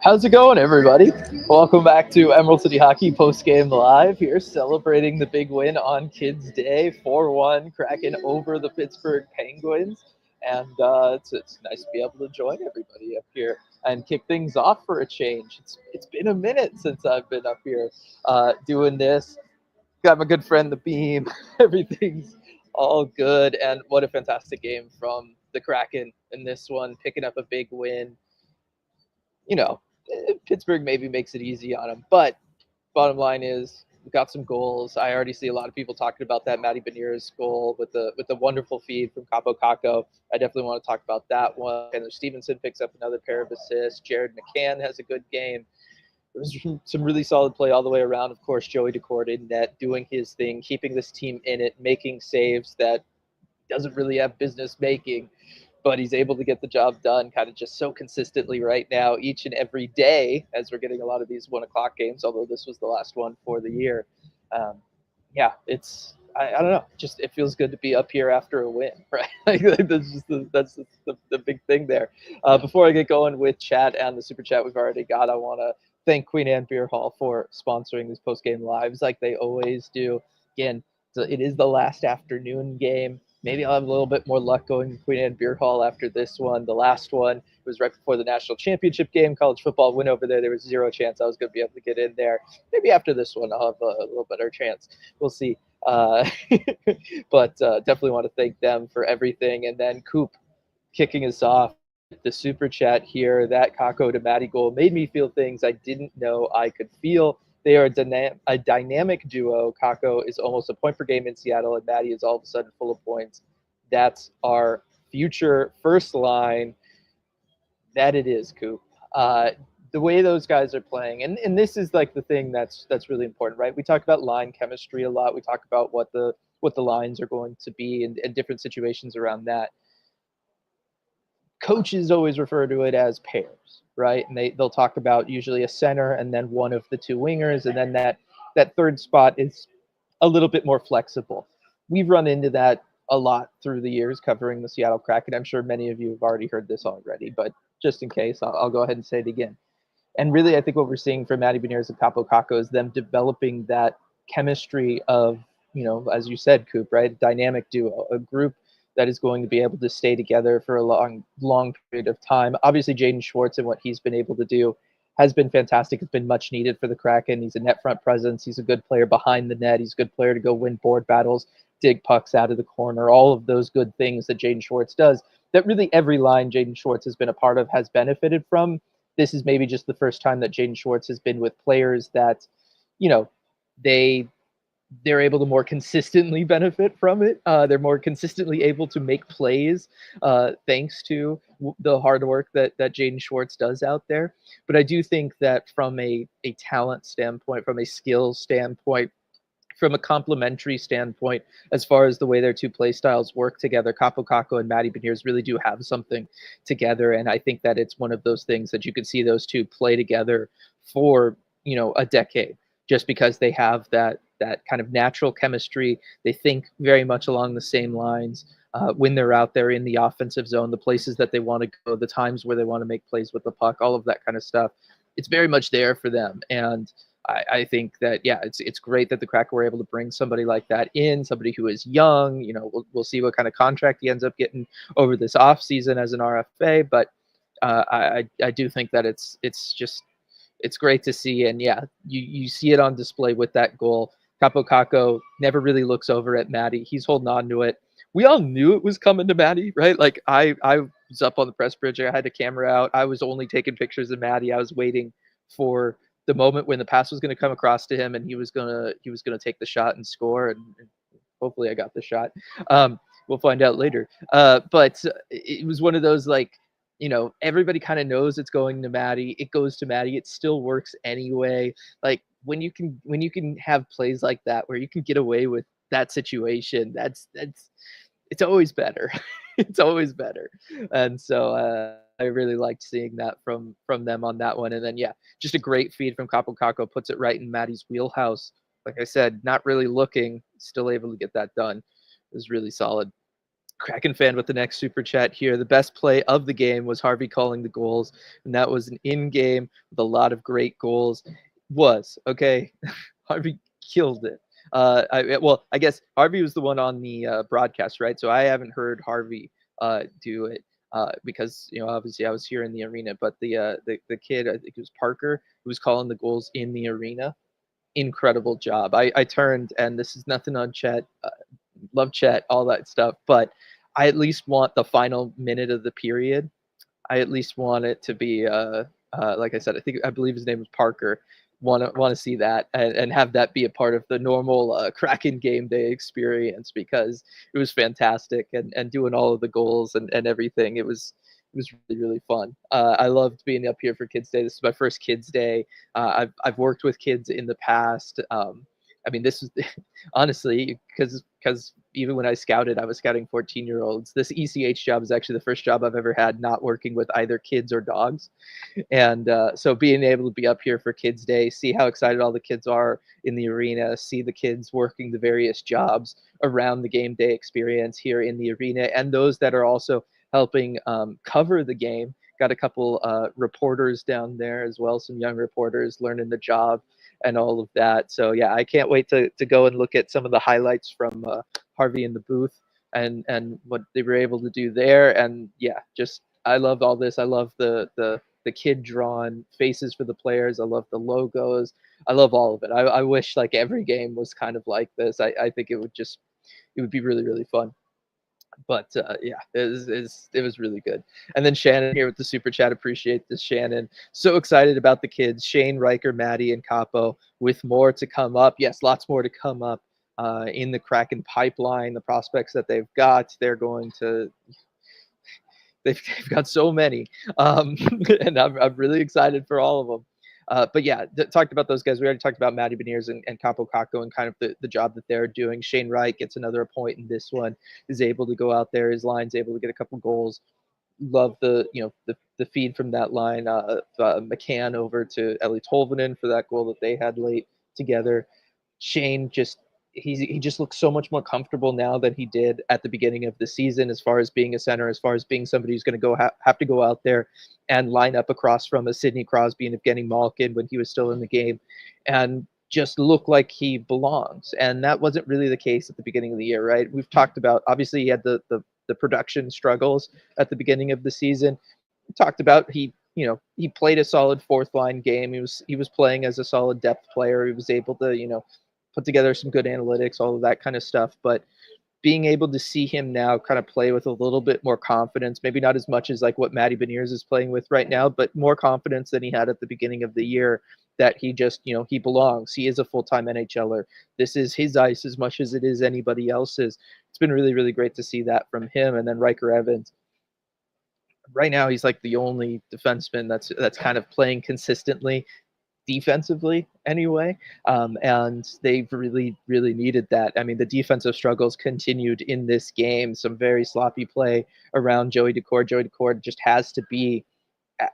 How's it going, everybody? Welcome back to Emerald City Hockey Post Game Live. Here, celebrating the big win on Kids Day, 4-1 Kraken over the Pittsburgh Penguins, and it's nice to be able to join everybody up here and kick things off for a change. It's been a minute since I've been up here doing this. Got my good friend the Beam. Everything's all good, and what a fantastic game from the Kraken in this one, picking up a big win. You know, Pittsburgh maybe makes it easy on them, but bottom line is we got some goals. I already see a lot of people talking about that Matty Beniers goal with the wonderful feed from Capo Caco. I definitely want to talk about that one. And Stevenson picks up another pair of assists. Jared McCann has a good game. There was some really solid play all the way around. Of course, Joey Decord in net, doing his thing, keeping this team in it, making saves that doesn't really have business making, but he's able to get the job done kind of just so consistently right now, each and every day, as we're getting a lot of these 1 o'clock games, although this was the last one for the year. Yeah, I don't know, just it feels good to be up here after a win, right? Like that's just the big thing there. Before I get going with chat and the super chat we've already got, I want to thank Queen Anne Beer Hall for sponsoring these post-game lives like they always do. Again, it is the last afternoon game. Maybe I'll have a little bit more luck going to Queen Anne Beer Hall after this one. The last one was right before the national championship game, college football win over there. There was zero chance I was going to be able to get in there. Maybe after this one, I'll have a little better chance. We'll see. But definitely want to thank them for everything. And then Coop kicking us off. The super chat here, that Kako to Matty goal made me feel things I didn't know I could feel. They are a dynamic duo. Kako is almost a point per game in Seattle, and Matty is all of a sudden full of points. That's our future first line. That it is, Coop. The way those guys are playing, and this is like the thing that's really important, right? We talk about line chemistry a lot. We talk about what the lines are going to be and different situations around that. Coaches always refer to it as pairs, right? And they'll talk about usually a center and then one of the two wingers, and then that third spot is a little bit more flexible. We've run into that a lot through the years covering the Seattle Kraken. I'm sure many of you have already heard this already, but just in case, I'll go ahead and say it again. And really, I think what we're seeing from Matty Beniers and Capo Caco is them developing that chemistry of, as you said, Coop, right? Dynamic duo, a group that is going to be able to stay together for a long period of time. Obviously, Jaden Schwartz and what he's been able to do has been fantastic. It's been much needed for the Kraken. He's a net front presence. He's a good player behind the net. He's a good player to go win board battles, dig pucks out of the corner, all of those good things that Jaden Schwartz does, that really every line Jaden Schwartz has been a part of has benefited from. This is maybe just the first time that Jaden Schwartz has been with players that, they're able to more consistently benefit from it. They're more consistently able to make plays thanks to the hard work that Jaden Schwartz does out there. But I do think that from a talent standpoint, from a skills standpoint, from a complementary standpoint, as far as the way their two play styles work together, Capo Caco and Matty Beniers really do have something together. And I think that it's one of those things that you could see those two play together for, a decade, just because they have that kind of natural chemistry. They think very much along the same lines when they're out there in the offensive zone, the places that they want to go, the times where they want to make plays with the puck, all of that kind of stuff. It's very much there for them. And I think that, yeah, it's great that the Kraken were able to bring somebody like that in, somebody who is young. We'll see what kind of contract he ends up getting over this offseason as an RFA. But I do think that it's great to see. And yeah, you see it on display with that goal. Capo Caco never really looks over at Matty. He's holding on to it. We all knew it was coming to Matty, right? Like I was up on the press bridge. I had the camera out. I was only taking pictures of Matty. I was waiting for the moment when the pass was going to come across to him and he was gonna take the shot and score. And hopefully I got the shot. We'll find out later. But it was one of those, like, everybody kind of knows it's going to Matty. It goes to Matty. It still works anyway. Like when you can have plays like that where you can get away with that situation, it's always better. It's always better. And so I really liked seeing that from them on that one. And then, yeah, just a great feed from Capo Caco, puts it right in Matty's wheelhouse. Like I said, not really looking, still able to get that done. It was really solid. Kraken fan with the next super chat here. The best play of the game was Harvey calling the goals, and that was an in-game with a lot of great goals. Was okay. Harvey killed it. I guess Harvey was the one on the broadcast, right? So I haven't heard Harvey do it because obviously I was here in the arena, but the kid, I think it was Parker, who was calling the goals in the arena. Incredible job. I turned, and this is nothing on Chet. Love Chet, all that stuff, but I at least want the final minute of the period. I at least want it to be like I said, I believe his name was Parker. Want to see that and have that be a part of the normal Kraken game day experience, because it was fantastic, and doing all of the goals and everything. It was really, really fun. I loved being up here for Kids Day. This is my first Kids Day. I've worked with kids in the past. I mean, this is honestly, because even when I scouted, I was scouting 14-year-olds. This ECH job is actually the first job I've ever had not working with either kids or dogs. And so being able to be up here for Kids Day, see how excited all the kids are in the arena, see the kids working the various jobs around the game day experience here in the arena, and those that are also helping cover the game. Got a couple reporters down there as well, some young reporters learning the job and all of that. So yeah, I can't wait to go and look at some of the highlights from Harvey in the booth and what they were able to do there. And yeah, just I love all this. I love the kid drawn faces for the players. I love the logos. I love all of it. I wish like every game was kind of like this. I think it would be really, really fun. But yeah, it was really good. And then Shannon here with the super chat. Appreciate this, Shannon. So excited about the kids, Shane, Riker, Maddie, and Capo, with more to come up. Yes, lots more to come up in the Kraken pipeline. The prospects that they've got, they've got so many, and I'm really excited for all of them. But yeah, talked about those guys. We already talked about Matty Beniers and Capo Caco and kind of the job that they're doing. Shane Wright gets another point in this one, is able to go out there. His line's able to get a couple goals. Love the feed from that line. McCann over to Ellie Tolvanen for that goal that they had late together. Shane he just looks so much more comfortable now than he did at the beginning of the season, as far as being a center, as far as being somebody who's going to have to go out there and line up across from a Sidney Crosby and Evgeny Malkin when he was still in the game, and just look like he belongs. And that wasn't really the case at the beginning of the year, right? We've talked about, obviously he had the production struggles at the beginning of the season. We talked about he played a solid fourth line game. He was playing as a solid depth player. He was able to put together some good analytics, all of that kind of stuff. But being able to see him now kind of play with a little bit more confidence, maybe not as much as like what Matty Beniers is playing with right now, but more confidence than he had at the beginning of the year, that he just, he belongs. He is a full-time NHLer. This is his ice as much as it is anybody else's. It's been really, really great to see that from him. And then Riker Evans, right now he's like the only defenseman that's kind of playing consistently defensively anyway. And they've really, really needed that. I mean, the defensive struggles continued in this game. Some very sloppy play around Joey Daccord. Joey Daccord just has to be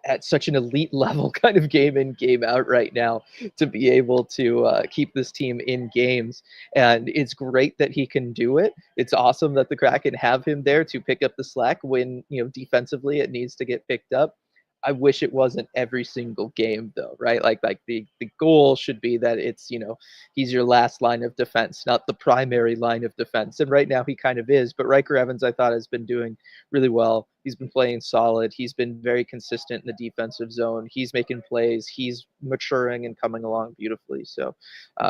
at such an elite level kind of game in, game out right now to be able to keep this team in games. And it's great that he can do it. It's awesome that the Kraken have him there to pick up the slack when, defensively it needs to get picked up. I wish it wasn't every single game though, right? Like the goal should be that it's, he's your last line of defense, not the primary line of defense. And right now he kind of is, but Riker Evans, I thought, has been doing really well. He's been playing solid. He's been very consistent in the defensive zone. He's making plays. He's maturing and coming along beautifully. So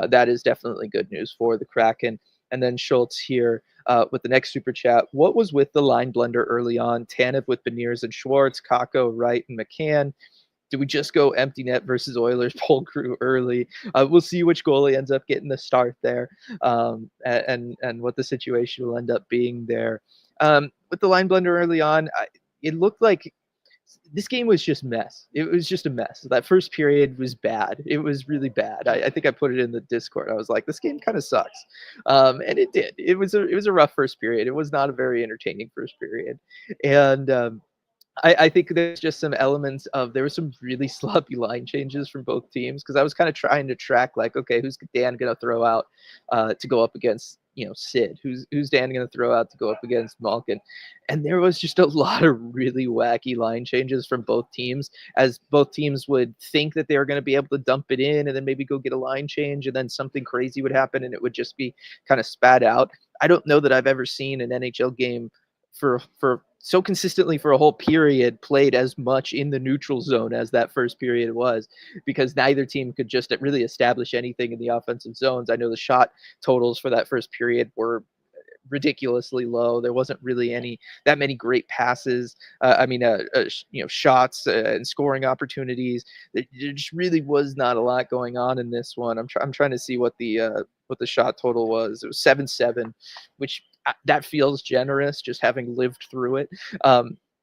that is definitely good news for the Kraken. And then Schultz here with the next super chat. What was with the line blender early on? Tanev with Beniers and Schwartz, Kako, Wright, and McCann. Do we just go empty net versus Oilers pull crew early? We'll see which goalie ends up getting the start there, and what the situation will end up being there. With the line blender early on, it looked like this game was just mess. It was just a mess. That first period was bad. It was really bad. I think I put it in the Discord. I was like, this game kind of sucks, and it did. It was a rough first period. It was not a very entertaining first period, and I think there's just some elements of there were some really sloppy line changes from both teams because I was kind of trying to track like, okay, who's Dan gonna throw out to go up against Sid? Who's Dan gonna throw out to go up against Malkin? And there was just a lot of really wacky line changes from both teams, as both teams would think that they were going to be able to dump it in and then maybe go get a line change, and then something crazy would happen and it would just be kind of spat out. I don't know that I've ever seen an NHL game for so consistently for a whole period played as much in the neutral zone as that first period was, because neither team could just really establish anything in the offensive zones. I know the shot totals for that first period were ridiculously low. There wasn't really that many great passes. Shots and scoring opportunities. There just really was not a lot going on in this one. I'm trying to see what the shot total was. It was 7-7, which that feels generous, just having lived through it.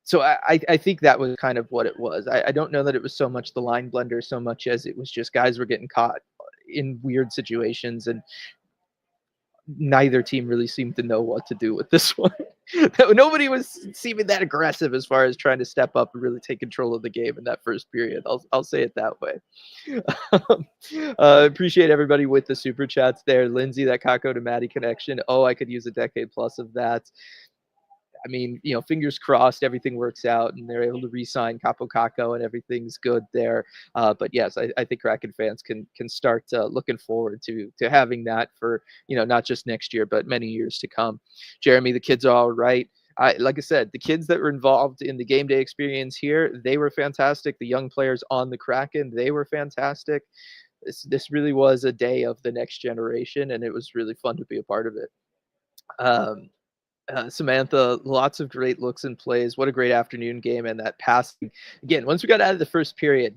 So I think that was kind of what it was. I don't know that it was so much the line blender so much as it was just guys were getting caught in weird situations, and neither team really seemed to know what to do with this one. Nobody was seeming that aggressive as far as trying to step up and really take control of the game in that first period. I'll say it that way. Appreciate everybody with the super chats there. Lindsay, that Kako to Maddie connection. Oh, I could use a decade plus of that. I mean, fingers crossed everything works out and they're able to re-sign Capo Caco and everything's good there. But yes, I think Kraken fans can start looking forward to having that for, not just next year, but many years to come. Jeremy, the kids are all right. Like I said, the kids that were involved in the game day experience here, they were fantastic. The young players on the Kraken, they were fantastic. This really was a day of the next generation, and it was really fun to be a part of it. Samantha, lots of great looks and plays. What a great afternoon game, and that passing. Again, once we got out of the first period,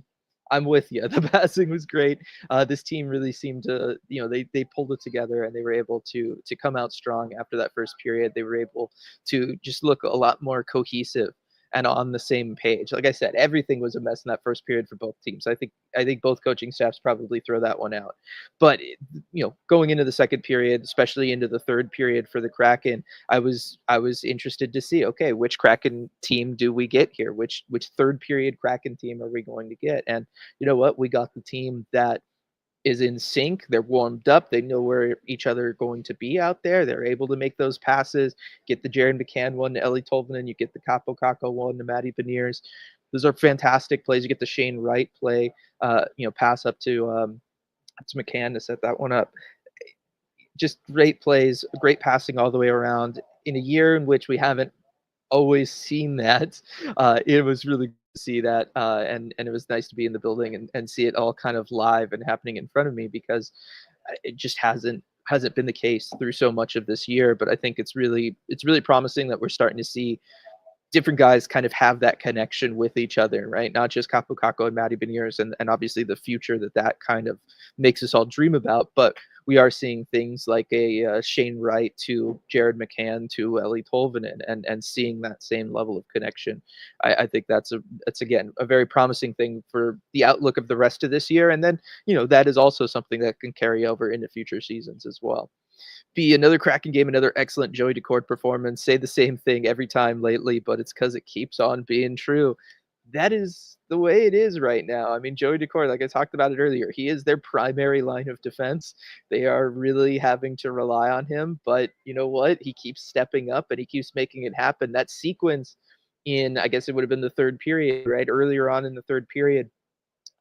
I'm with you. The passing was great. This team really seemed to, they pulled it together and they were able to come out strong after that first period. They were able to just look a lot more cohesive and on the same page. Like I said, everything was a mess in that first period for both teams. I think both coaching staffs probably throw that one out. But going into the second period, especially into the third period for the Kraken, I was interested to see, okay, which Kraken team do we get here? Which third period Kraken team are we going to get? And you know what? We got the team that is in sync. They're warmed up. They know where each other are going to be out there. They're able to make those passes. Get the Jared McCann one to Ellie Tolvanen. You get the Capo Caco one to Matty Beniers. Those are fantastic plays. You get the Shane Wright play, pass up to McCann to set that one up. Just great plays, great passing all the way around. In a year in which we haven't always seen that, it was really good to see that, and it was nice to be in the building and see it all kind of live and happening in front of me, because it just hasn't been the case through so much of this year. But I think it's really promising that we're starting to see different guys kind of have that connection with each other, right? Not just Capo Caco and Matty Beniers, and obviously the future that kind of makes us all dream about, but we are seeing things like a Shane Wright to Jared McCann to Ellie Tolvanen, and seeing that same level of connection. I think that's again a very promising thing for the outlook of the rest of this year, and then that is also something that can carry over into future seasons as well. Be another Kraken game, another excellent Joey Daccord performance. Say the same thing every time lately, but it's because it keeps on being true. That is the way it is right now. I mean, Joey Daccord, like I talked about it earlier, he is their primary line of defense. They are really having to rely on him, but you know what? He keeps stepping up and he keeps making it happen. That sequence in, I guess it would have been the third period, right? Earlier on in the third period,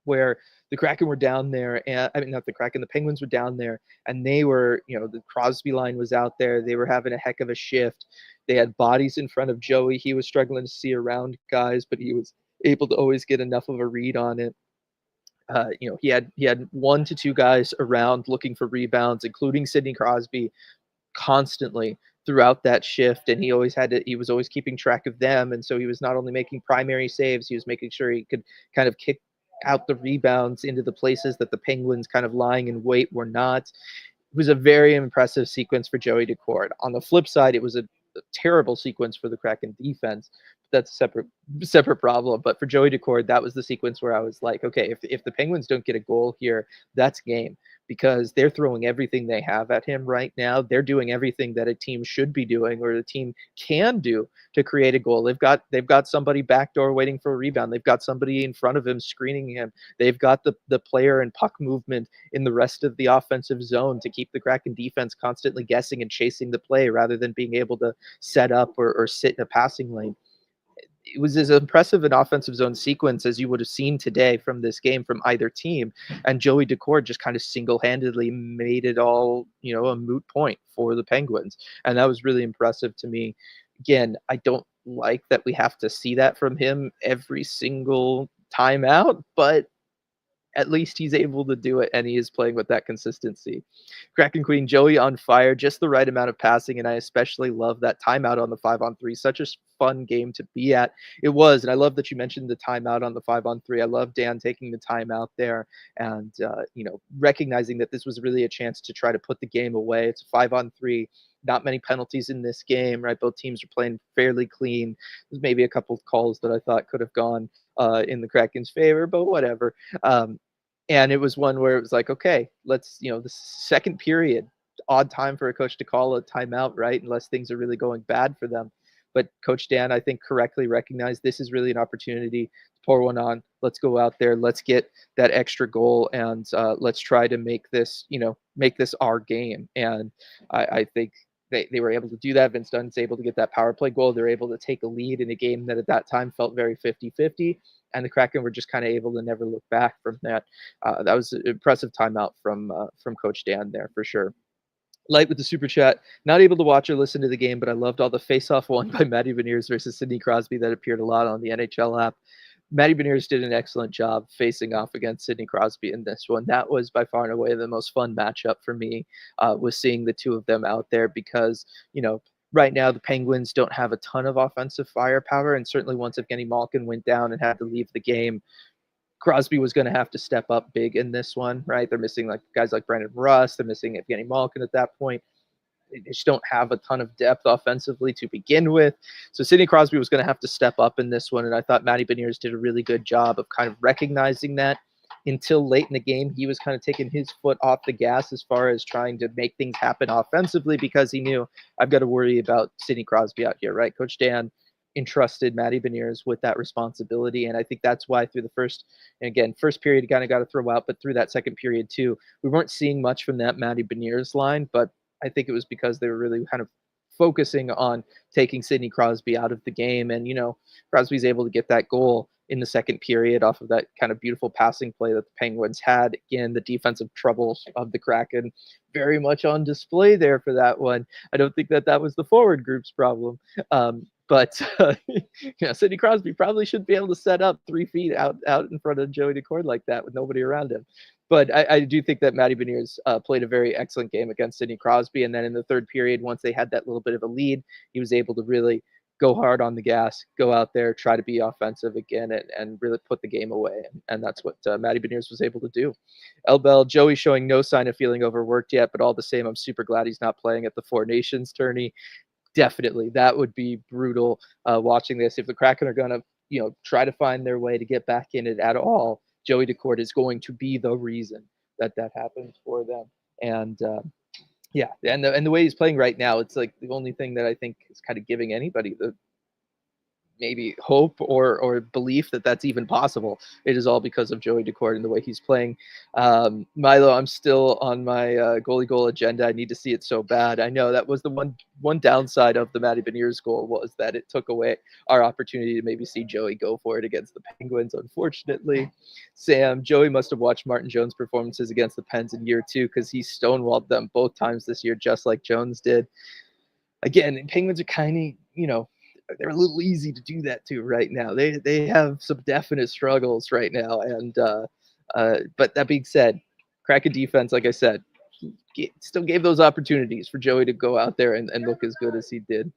where the Kraken were down there, and I mean, not the Kraken, the Penguins were down there, and they were, the Crosby line was out there. They were having a heck of a shift. They had bodies in front of Joey. He was struggling to see around guys, but he was able to always get enough of a read on it. He had 1 to 2 guys around looking for rebounds, including Sidney Crosby, constantly throughout that shift, and he was always keeping track of them, and so he was not only making primary saves, he was making sure he could kind of kick out the rebounds into the places that the Penguins kind of lying in wait were not. It was a very impressive sequence for Joey Daccord. On the flip side, it was a terrible sequence for the Kraken defense. That's a separate problem. But for Joey Daccord, that was the sequence where I was like, okay, if the Penguins don't get a goal here, that's game. because they're throwing everything they have at him right now. They're doing everything that a team should be doing or the team can do to create a goal. They've got somebody backdoor waiting for a rebound. They've got somebody in front of him screening him. They've got the player and puck movement in the rest of the offensive zone to keep the Kraken defense constantly guessing and chasing the play rather than being able to set up or sit in a passing lane. It was as impressive an offensive zone sequence as you would have seen today from this game from either team. And Joey Daccord just kind of single-handedly made it all, a moot point for the Penguins. And that was really impressive to me. Again, I don't like that we have to see that from him every single time out, but at least he's able to do it, and he is playing with that consistency. Kraken Queen, Joey on fire, just the right amount of passing, and I especially love that timeout on the 5-on-3. Such a fun game to be at. It was, and I love that you mentioned the timeout on the 5-on-3. I love Dan taking the timeout there and, recognizing that this was really a chance to try to put the game away. It's a 5-on-3. Not many penalties in this game, right? Both teams are playing fairly clean. There's maybe a couple of calls that I thought could have gone in the Kraken's favor, but whatever. And it was one where it was like, okay, let's, the second period, odd time for a coach to call a timeout, right? Unless things are really going bad for them. But Coach Dan, I think, correctly recognized this is really an opportunity to pour one on. Let's go out there. Let's get that extra goal, and let's try to make this, make this our game. And I think they were able to do that. Vince Dunn's able to get that power play goal. They're able to take a lead in a game that at that time felt very 50-50. And the Kraken were just kind of able to never look back from that. That was an impressive timeout from Coach Dan there for sure. Light with the super chat. Not able to watch or listen to the game, but I loved all the face-off won by Matty Beniers versus Sidney Crosby that appeared a lot on the NHL app. Matty Beniers did an excellent job facing off against Sidney Crosby in this one. That was by far and away the most fun matchup for me, was seeing the two of them out there because, right now the Penguins don't have a ton of offensive firepower, and certainly once Evgeny Malkin went down and had to leave the game, Crosby was going to have to step up big in this one, right? They're missing like guys like Brandon Russ. They're missing Evgeny Malkin at that point. They just don't have a ton of depth offensively to begin with. So Sidney Crosby was going to have to step up in this one, and I thought Matty Beniers did a really good job of kind of recognizing that. Until late in the game, he was kind of taking his foot off the gas as far as trying to make things happen offensively because he knew I've got to worry about Sidney Crosby out here, right? Coach Dan entrusted Matty Beniers with that responsibility, and I think that's why through the first period, kind of got to throw out, but through that second period too, we weren't seeing much from that Matty Beniers line, but I think it was because they were really kind of focusing on taking Sidney Crosby out of the game. And, Crosby's able to get that goal in the second period off of that kind of beautiful passing play that the Penguins had. Again, the defensive troubles of the Kraken very much on display there for that one. I don't think that was the forward group's problem. But Sidney Crosby probably should be able to set up 3 feet out in front of Joey Daccord like that with nobody around him. But I do think that Matty Beniers played a very excellent game against Sidney Crosby. And then in the third period, once they had that little bit of a lead, he was able to really go hard on the gas, go out there, try to be offensive again, and really put the game away. And that's what Matty Beniers was able to do. El Bell, Joey showing no sign of feeling overworked yet, but all the same, I'm super glad he's not playing at the Four Nations tourney. Definitely, that would be brutal watching this. If the Kraken are going to, try to find their way to get back in it at all, Joey Daccord is going to be the reason that happens for them. And and the way he's playing right now, it's like the only thing that I think is kind of giving anybody the maybe hope or belief that that's even possible. It is all because of Joey Daccord and the way he's playing. Milo, I'm still on my goalie goal agenda. I need to see it so bad. I know that was the one downside of the Matty Beniers goal was that it took away our opportunity to maybe see Joey go for it against the Penguins, unfortunately. Sam, Joey must have watched Martin Jones' performances against the Pens in year 2 because he stonewalled them both times this year, just like Jones did. Again, Penguins are kind of, they're a little easy to do that too right now. They have some definite struggles right now, and but that being said, Kraken defense, like I said, still gave those opportunities for Joey to go out there and look as good as he did.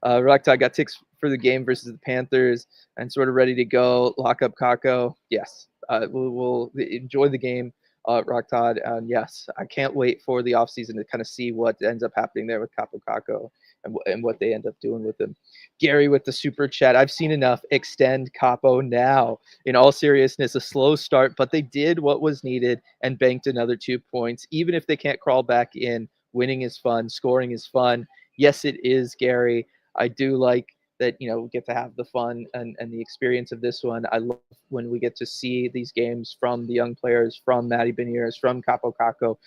Rocktide got ticks for the game versus the Panthers and sort of ready to go. Lock up Kako. Yes, we'll enjoy the game. Rocktide, and yes, I can't wait for the offseason to kind of see what ends up happening there with Capo Kako and what they end up doing with him. Gary with the super chat. I've seen enough. Extend Capo now. In all seriousness, a slow start, but they did what was needed and banked another 2 points. Even if they can't crawl back in, winning is fun. Scoring is fun. Yes, it is, Gary. I do like that, we get to have the fun and the experience of this one. I love when we get to see these games from the young players, from Matty Beniers, from Capo Caco.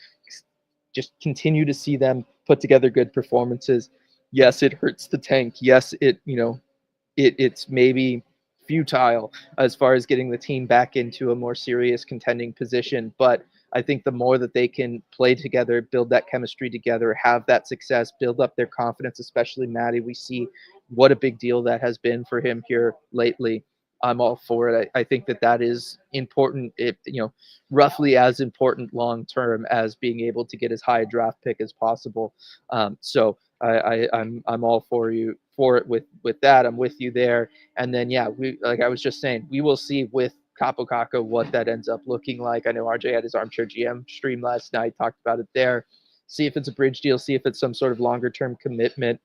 Just continue to see them put together good performances. Yes, it hurts the tank. Yes, it's maybe futile as far as getting the team back into a more serious contending position. But I think the more that they can play together, build that chemistry together, have that success, build up their confidence, especially Matty. We see what a big deal that has been for him here lately. I'm all for it. I think that is important. Roughly as important long term as being able to get as high a draft pick as possible. So I'm all for it with that. I'm with you there. And then we, like I was just saying, we will see with Capo Caco what that ends up looking like. I know RJ had his Armchair GM stream last night, talked about it there. See if it's a bridge deal, see if it's some sort of longer term commitment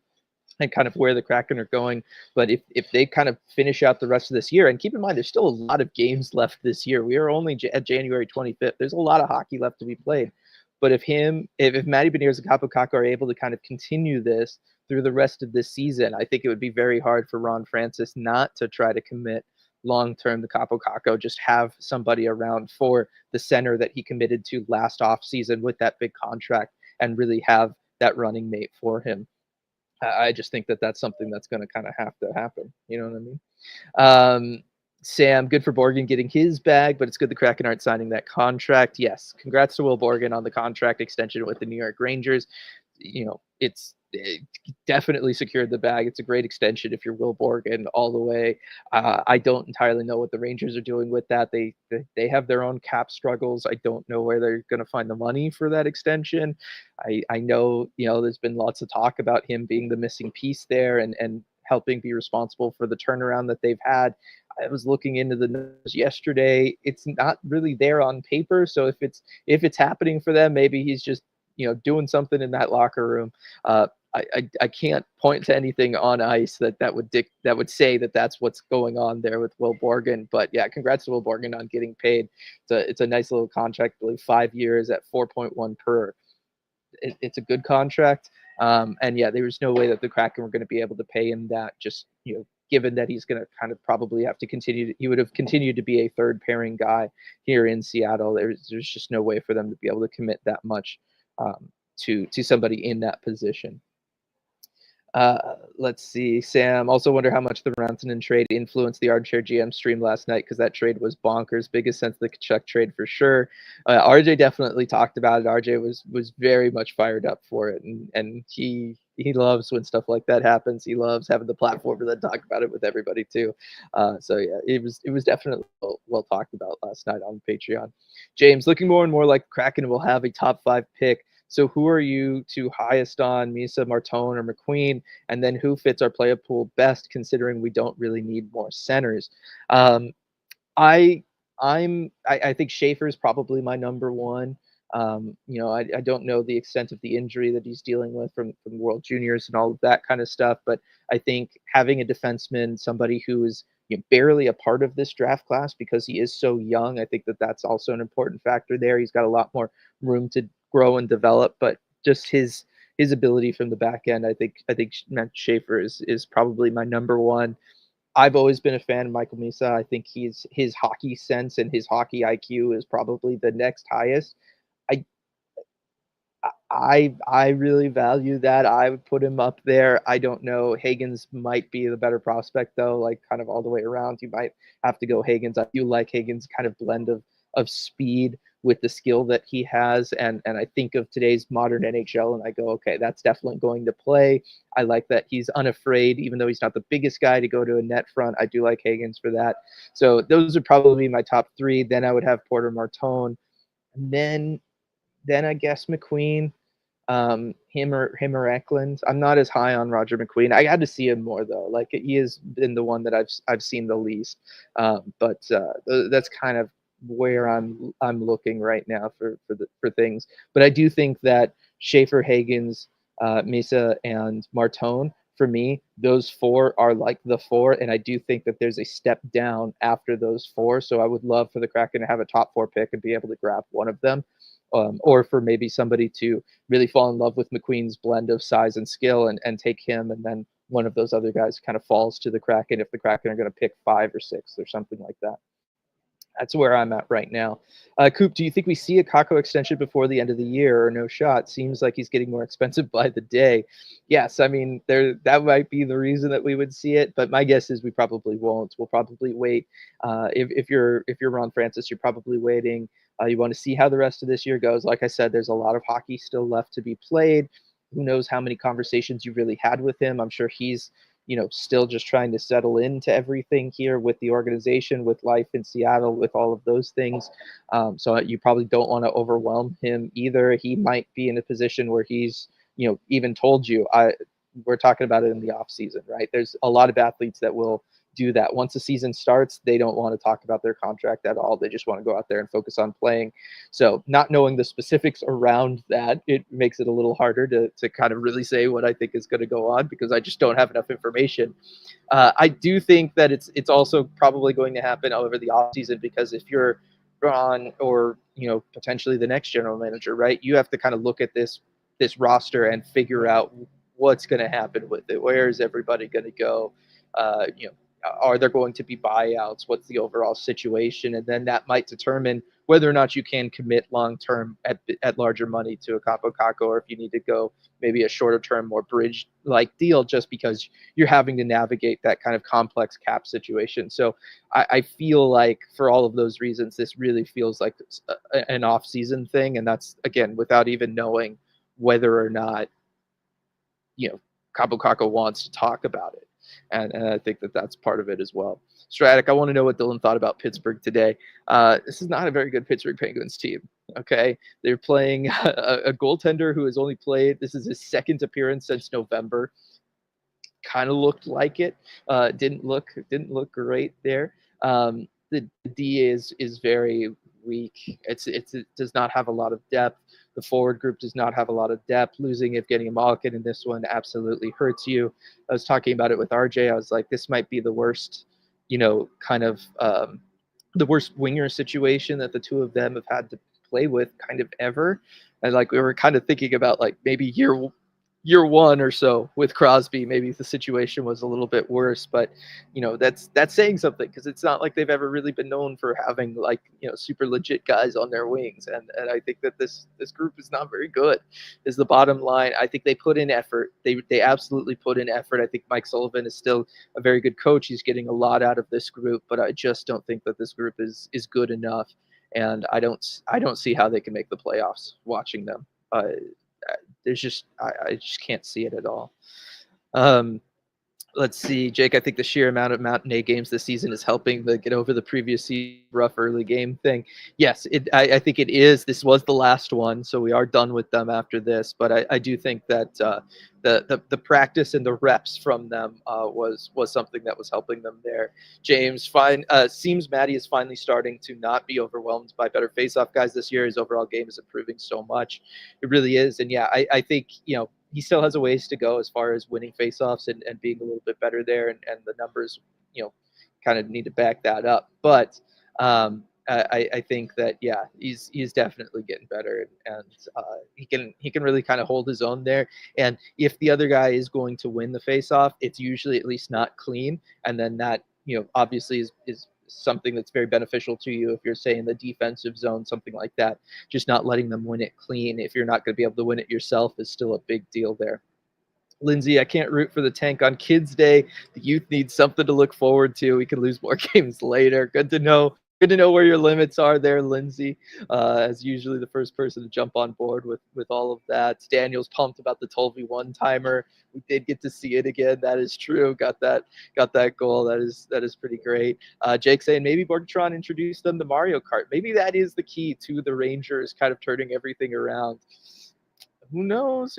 and kind of where the Kraken are going. But if they kind of finish out the rest of this year, and keep in mind, there's still a lot of games left this year. We are only at January 25th. There's a lot of hockey left to be played. But if Matty Beniers and Capo Caco are able to kind of continue this through the rest of this season, I think it would be very hard for Ron Francis not to try to commit long-term to Capo Caco, just have somebody around for the center that he committed to last offseason with that big contract and really have that running mate for him. I just think that's something that's going to kind of have to happen. You know what I mean? Sam, good for Borgen getting his bag, but it's good the Kraken aren't signing that contract. Yes, congrats to Will Borgen on the contract extension with the New York Rangers. It definitely secured the bag. It's a great extension if you're Will Borgen all the way. I don't entirely know what the Rangers are doing with that. They have their own cap struggles. I don't know where they're going to find the money for that extension. I know, there's been lots of talk about him being the missing piece there and helping be responsible for the turnaround that they've had. I was looking into the numbers yesterday. It's not really there on paper. So if it's happening for them, maybe he's just doing something in that locker room. I can't point to anything on ice that would say that that's what's going on there with Will Borgen. But yeah, congrats to Will Borgen on getting paid. It's a nice little contract, I believe 5 years at 4.1 per. It's a good contract. And yeah, there was no way that the Kraken were going to be able to pay him that, just, given that he's going to kind of probably have to continue. He would have continued to be a third pairing guy here in Seattle. There's just no way for them to be able to commit that much to somebody in that position. Let's see. Sam, also wonder how much the Rantanen trade influenced the Armchair GM stream last night, because that trade was bonkers. Biggest sense of the Kachuk trade for sure. RJ definitely talked about it. RJ was very much fired up for it, and he loves when stuff like that happens. He loves having the platform to then talk about it with everybody too. So yeah, it was definitely well talked about last night on Patreon. James, looking more and more like Kraken will have a top 5 pick. So who are you to highest on, Misa, Martone, or McQueen? And then who fits our player pool best, considering we don't really need more centers? I think Schaefer is probably my number one. I don't know the extent of the injury that he's dealing with from World Juniors and all of that kind of stuff, but I think having a defenseman, somebody who is barely a part of this draft class because he is so young, I think that's also an important factor there. He's got a lot more room to grow and develop, but just his ability from the back end, I think Matt Schaefer is probably my number one. I've always been a fan of Michael Misa. I think his hockey sense and his hockey IQ is probably the next highest. I really value that. I would put him up there. I don't know. Hagens might be the better prospect though, like kind of all the way around. You might have to go Hagens. I do like Hagens' kind of blend of speed with the skill that he has. And I think of today's modern NHL and I go, okay, that's definitely going to play. I like that he's unafraid, even though he's not the biggest guy to go to a net front. I do like Hagens for that. So those would probably be my top 3. Then I would have Porter Martone. And then I guess McQueen. Him or Eklund. I'm not as high on Roger McQueen. I had to see him more though. Like he has been the one that I've seen the least. But that's kind of where I'm looking right now for things. But I do think that Schaefer, Hagens, Mesa, and Martone. For me, those four are like the four, and I do think that there's a step down after those four. So I would love for the Kraken to have a top four pick and be able to grab one of them, or for maybe somebody to really fall in love with McQueen's blend of size and skill and take him, and then one of those other guys kind of falls to the Kraken if the Kraken are going to pick 5 or 6 or something like that. That's where I'm at right now. Coop, do you think we see a Kako extension before the end of the year or no shot? Seems like he's getting more expensive by the day. Yes, I mean that might be the reason that we would see it, but my guess is we probably won't. We'll probably wait. If you're Ron Francis, you're probably waiting. You want to see how the rest of this year goes. Like I said, there's a lot of hockey still left to be played. Who knows how many conversations you really had with him? I'm sure he's still just trying to settle into everything here with the organization, with life in Seattle, with all of those things. So you probably don't want to overwhelm him either. He might be in a position where he's, even told you, we're talking about it in the off season, right? There's a lot of athletes that will do that. Once the season starts, they don't want to talk about their contract at all. They just want to go out there and focus on playing. So not knowing the specifics around that, it makes it a little harder to kind of really say what I think is going to go on, because I just don't have enough information. I do think that it's also probably going to happen over the offseason, because if you're Ron or potentially the next general manager, right, you have to kind of look at this roster and figure out what's going to happen with it. Where is everybody going to go? Are there going to be buyouts? What's the overall situation? And then that might determine whether or not you can commit long-term at larger money to a Kaapo Kakko, or if you need to go maybe a shorter-term, more bridge-like deal, just because you're having to navigate that kind of complex cap situation. So I feel like for all of those reasons, this really feels like an off-season thing, and that's, again, without even knowing whether or not Kaapo Kakko wants to talk about it. And I think that that's part of it as well. Stratic, I want to know what Dylan thought about Pittsburgh today. This is not a very good Pittsburgh Penguins team. Okay, they're playing a goaltender who has only played. This is his second appearance since November. Kind of looked like it. Didn't look great there. The D is very weak. It does not have a lot of depth. The forward group does not have a lot of depth. Losing Evgeny Malkin in this one absolutely hurts you. I was talking about it with RJ. I was like, this might be the worst, kind of the worst winger situation that the two of them have had to play with kind of ever. And like we were kind of thinking about like maybe year one or so with Crosby, maybe the situation was a little bit worse, but that's saying something, because it's not like they've ever really been known for having like super legit guys on their wings, and I think that this group is not very good is the bottom line. I think they put in effort. They absolutely put in effort. I think Mike Sullivan is still a very good coach. He's getting a lot out of this group, but I just don't think that this group is good enough, and I don't see how they can make the playoffs watching them. There's just I just can't see it at all. Let's see, Jake. I think the sheer amount of matinee games this season is helping the get over the previous season rough early game thing. Yes, I think it is. This was the last one, so we are done with them after this. But I do think that the practice and the reps from them was something that was helping them there. James, seems Maddie is finally starting to not be overwhelmed by better faceoff guys this year. His overall game is improving so much. It really is, and yeah, I think he still has a ways to go as far as winning faceoffs and being a little bit better there, and the numbers, kind of need to back that up. But I think that he's definitely getting better, and he can really kind of hold his own there. And if the other guy is going to win the faceoff, it's usually at least not clean, and then that obviously is something that's very beneficial to you if you're, say, in the defensive zone, something like that. Just not letting them win it clean if you're not going to be able to win it yourself is still a big deal there. Lindsay, I can't root for the tank on Kids Day. The youth needs something to look forward to. We can lose more games later. Good to know. Good to know where your limits are there, Lindsay. As usually the first person to jump on board with all of that. Daniel's pumped about the Tolvey one-timer. We did get to see it again. That is true. Got that goal. That is pretty great. Jake saying maybe Borgatron introduced them to Mario Kart. Maybe that is the key to the Rangers kind of turning everything around. Who knows?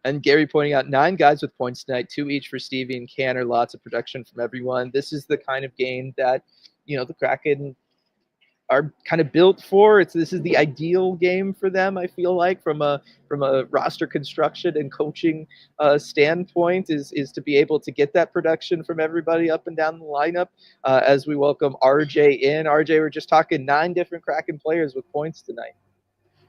And Gary pointing out 9 guys with points tonight, 2 each for Stevie and Canner. Lots of production from everyone. This is the kind of game that, the Kraken are kind of built for. This is the ideal game for them. I feel like from a roster construction and coaching standpoint is to be able to get that production from everybody up and down the lineup. As we welcome RJ in. RJ, we're just talking 9 different Kraken players with points tonight.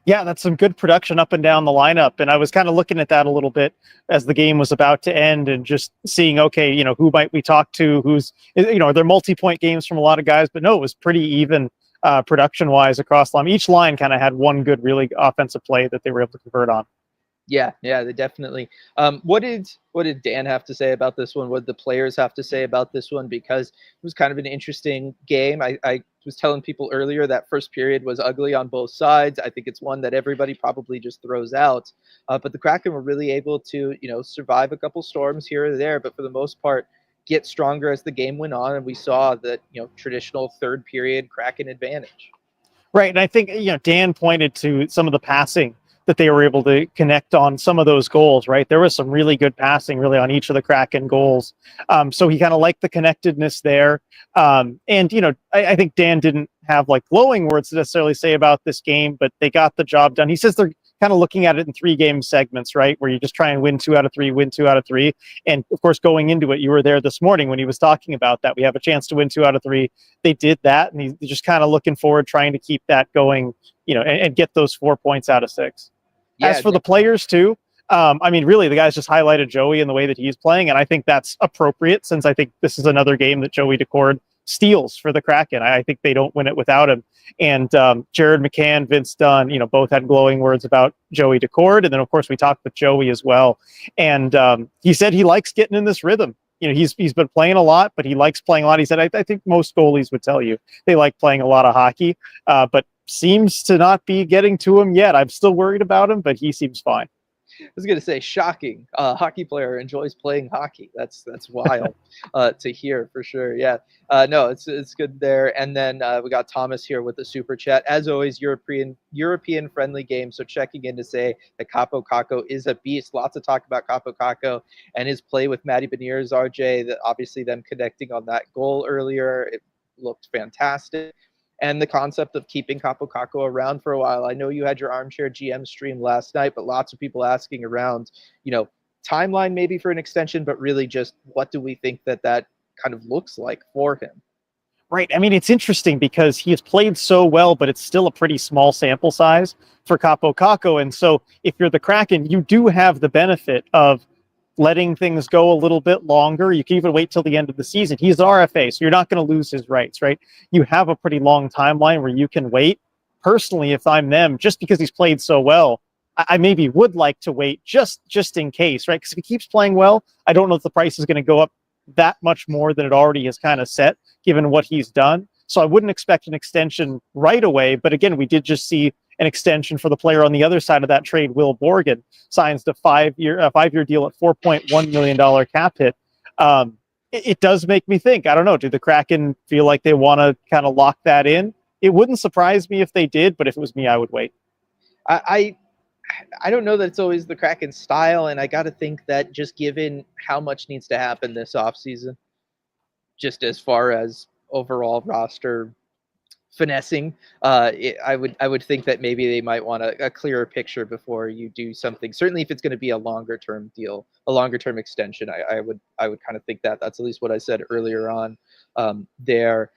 Yeah, that's some good production up and down the lineup. And I was kind of looking at that a little bit as the game was about to end and just seeing, okay, who might we talk to? Who's, they're multi-point games from a lot of guys, but no, it was pretty even production-wise across the line. Each line kind of had one good, really offensive play that they were able to convert on. Yeah, they definitely. What did Dan have to say about this one? What did the players have to say about this one? Because it was kind of an interesting game. I was telling people earlier that first period was ugly on both sides. I think it's one that everybody probably just throws out. But the Kraken were really able to, survive a couple storms here or there, but for the most part, get stronger as the game went on, and we saw that, traditional third period Kraken advantage. Right, and I think Dan pointed to some of the passing that they were able to connect on some of those goals, right? There was some really good passing really on each of the Kraken goals. So he kind of liked the connectedness there. And, I think Dan didn't have like glowing words to necessarily say about this game, but they got the job done. He says they're kind of looking at it in 3 game segments, right? Where you just try and win 2 out of 3, win 2 out of 3. And of course, going into it, you were there this morning when he was talking about that. We have a chance to win 2 out of 3. They did that. And he's just kind of looking forward, trying to keep that going, and get those 4 points out of 6. Yeah, as for the players too, really, the guys just highlighted Joey in the way that he's playing, and I think that's appropriate since I think this is another game that Joey Decord steals for the Kraken. I think they don't win it without him. And Jared McCann, Vince Dunn, both had glowing words about Joey Decord, and then of course we talked with Joey as well, and he said he likes getting in this rhythm. He's been playing a lot, but he likes playing a lot. He said, I think most goalies would tell you they like playing a lot of hockey, but seems to not be getting to him yet. I'm still worried about him, but he seems fine. I was going to say, shocking. Hockey player enjoys playing hockey. That's wild to hear for sure. Yeah. No, it's good there. And then we got Thomas here with the super chat. As always, European friendly game. So checking in to say that Kaapo Kakko is a beast. Lots of talk about Kaapo Kakko and his play with Matty Beniers, RJ. That obviously them connecting on that goal earlier. It looked fantastic. And the concept of keeping Kaapo Kakko around for a while. I know you had your armchair GM stream last night, but lots of people asking around, timeline maybe for an extension, but really just what do we think that kind of looks like for him? Right. It's interesting because he has played so well, but it's still a pretty small sample size for Kaapo Kakko. And so if you're the Kraken, you do have the benefit of letting things go a little bit longer. You can even wait till the end of the season. He's RFA, so you're not going to lose his rights, right? You have a pretty long timeline where you can wait. Personally, if I'm them, just because he's played so well, I maybe would like to wait just in case, right? Because if he keeps playing well, I don't know if the price is going to go up that much more than it already has kind of set, given what he's done. So I wouldn't expect an extension right away. But again, we did just see an extension for the player on the other side of that trade. Will Borgen signs the 5-year deal at $4.1 million cap hit. It does make me think, I don't know, do the Kraken feel like they want to kind of lock that in? It wouldn't surprise me if they did, but if it was me, I would wait. I don't know that it's always the Kraken style, and I got to think that just given how much needs to happen this offseason, just as far as overall roster finessing, I would think that maybe they might want a clearer picture before you do something. Certainly, if it's going to be a longer term deal, a longer term extension, I would kind of think that. That's at least what I said earlier on there.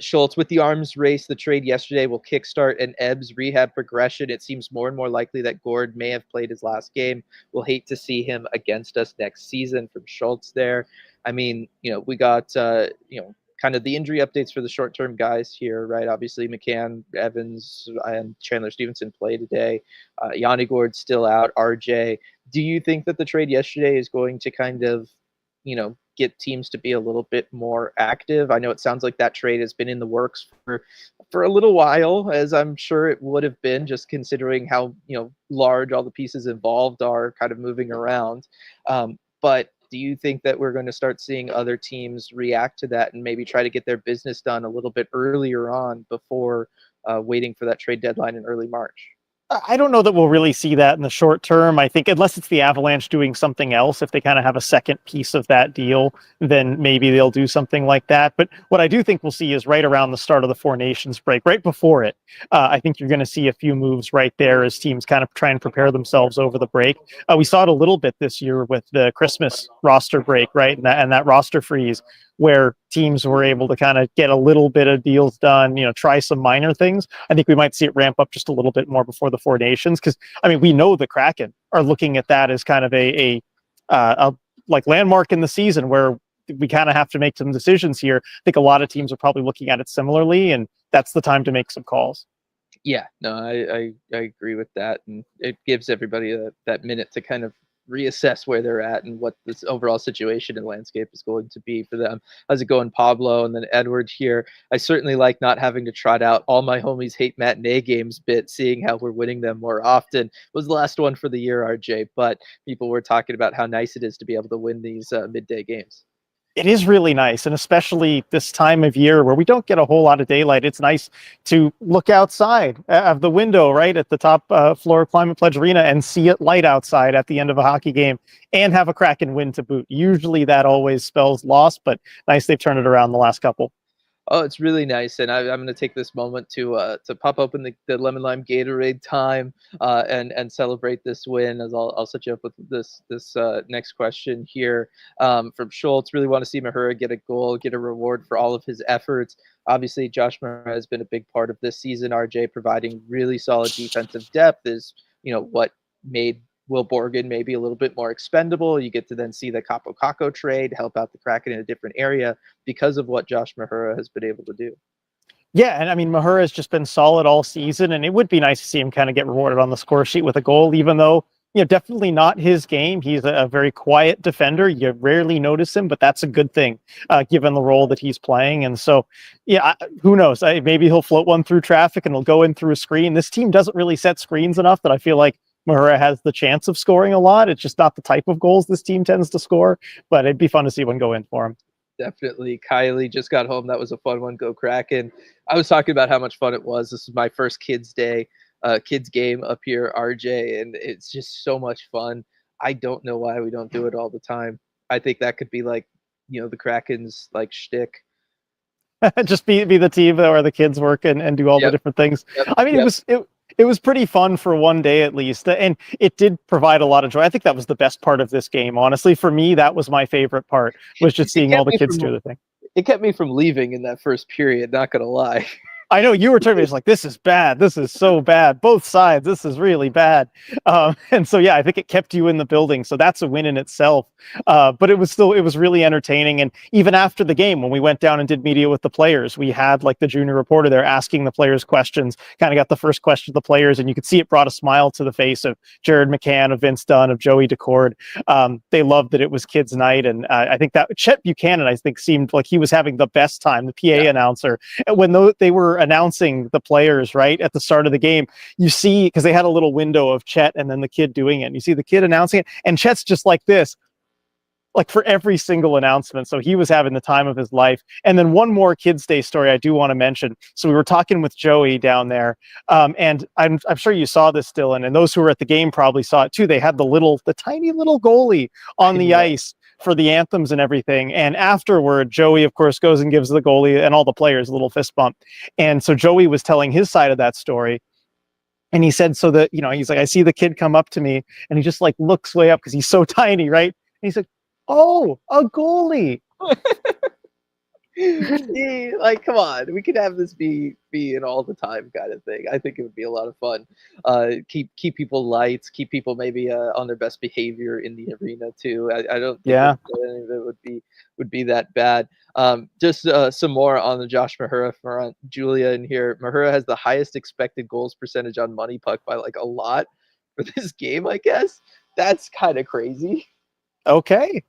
Schultz, with the arms race, the trade yesterday will kickstart an Ebbs rehab progression. It seems more and more likely that Gord may have played his last game. We'll hate to see him against us next season from Schultz there. We got, kind of the injury updates for the short-term guys here, right? Obviously, McCann, Evans, and Chandler Stevenson play today. Yanni Gord's still out. RJ, do you think that the trade yesterday is going to kind of, get teams to be a little bit more active? I know it sounds like that trade has been in the works for a little while, as I'm sure it would have been, just considering how, large all the pieces involved are kind of moving around. But do you think that we're going to start seeing other teams react to that and maybe try to get their business done a little bit earlier on before waiting for that trade deadline in early March? I don't know that we'll really see that in the short term. I think unless it's the Avalanche doing something else, if they kind of have a second piece of that deal, then maybe they'll do something like that. But what I do think we'll see is right around the start of the Four Nations break, right before it, I think you're going to see a few moves right there as teams kind of try and prepare themselves over the break. We saw it a little bit this year with the Christmas roster break, right? And that roster freeze where teams were able to kind of get a little bit of deals done, try some minor things. I think we might see it ramp up just a little bit more before the Four Nations, because I mean we know the Kraken are looking at that as kind of a like landmark in the season where we kind of have to make some decisions here. I think a lot of teams are probably looking at it similarly, and that's the time to make some calls. Yeah, no, I agree with that, and it gives everybody that minute to kind of reassess where they're at and what this overall situation and landscape is going to be for them. How's it going, Pablo? And then Edward here. I certainly like not having to trot out all my homies hate matinee games bit, seeing how we're winning them more often. It was the last one for the year, RJ, but people were talking about how nice it is to be able to win these midday games. It is really nice, and especially this time of year where we don't get a whole lot of daylight. It's nice to look outside of the window right at the top floor of Climate Pledge Arena and see it light outside at the end of a hockey game and have a Kraken win to boot. Usually that always spells loss, but nice they've turned it around the last couple. Oh, it's really nice, and I'm going to take this moment to pop open the lemon lime Gatorade time and celebrate this win. As I'll set you up with this next question here from Schultz. Really want to see Mahura get a goal, get a reward for all of his efforts. Obviously, Josh Mahura has been a big part of this season. RJ providing really solid defensive depth is what made Will Borgen maybe a little bit more expendable. You get to then see the Capo Caco trade help out the Kraken in a different area because of what Josh Mahura has been able to do. Yeah, and I mean Mahura has just been solid all season, and it would be nice to see him kind of get rewarded on the score sheet with a goal, even though definitely not his game. He's a very quiet defender. You rarely notice him, but that's a good thing given the role that he's playing. And so, yeah, who knows? Maybe he'll float one through traffic and he'll go in through a screen. This team doesn't really set screens enough that I feel like Mahura has the chance of scoring a lot. It's just not the type of goals this team tends to score, but it'd be fun to see one go in for him. Definitely. Kylie just got home. That was a fun one. Go Kraken. I was talking about how much fun it was. This is my first kids day, kids game up here, RJ, and it's just so much fun. I don't know why we don't do it all the time. I think that could be like, the Kraken's like shtick. Just be the team where the kids work and do all the different things. I mean, it was pretty fun for one day at least, and it did provide a lot of joy. I think that was the best part of this game. Honestly, for me, that was my favorite part, was just seeing all the kids do the thing. It kept me from leaving in that first period, not gonna lie. I know you were telling me, it's like, this is bad. This is so bad. Both sides. This is really bad. And so, yeah, I think it kept you in the building. So that's a win in itself. But it was really entertaining. And even after the game, when we went down and did media with the players, we had like the junior reporter there asking the players questions, kind of got the first question of the players. And you could see it brought a smile to the face of Jared McCann, of Vince Dunn, of Joey Decord. They loved that it was kids' night. And I think that Chet Buchanan, I think, seemed like he was having the best time, the PA announcer. And when they were announcing the players right at the start of the game, you see, because they had a little window of Chet and then the kid doing it, and you see the kid announcing it, and Chet's just like this, like for every single announcement. So he was having the time of his life. And then one more Kids Day story I do want to mention. So we were talking with Joey down there, and I'm sure you saw this, Dylan, and those who were at the game probably saw it too. They had the tiny little goalie on the ice for the anthems and everything. And afterward, Joey, of course, goes and gives the goalie and all the players a little fist bump. And so Joey was telling his side of that story. And he said, so that, he's like, I see the kid come up to me and he just like looks way up because he's so tiny, right? And he's like, oh, a goalie. Like, come on, we could have this be an all the time kind of thing. I think it would be a lot of fun. Keep people light, keep people maybe on their best behavior in the arena too. I don't think any of it would be that bad. Just some more on the Josh Mahura front. Julia in here. Mahura has the highest expected goals percentage on Money Puck by like a lot for this game, I guess. That's kind of crazy. Okay.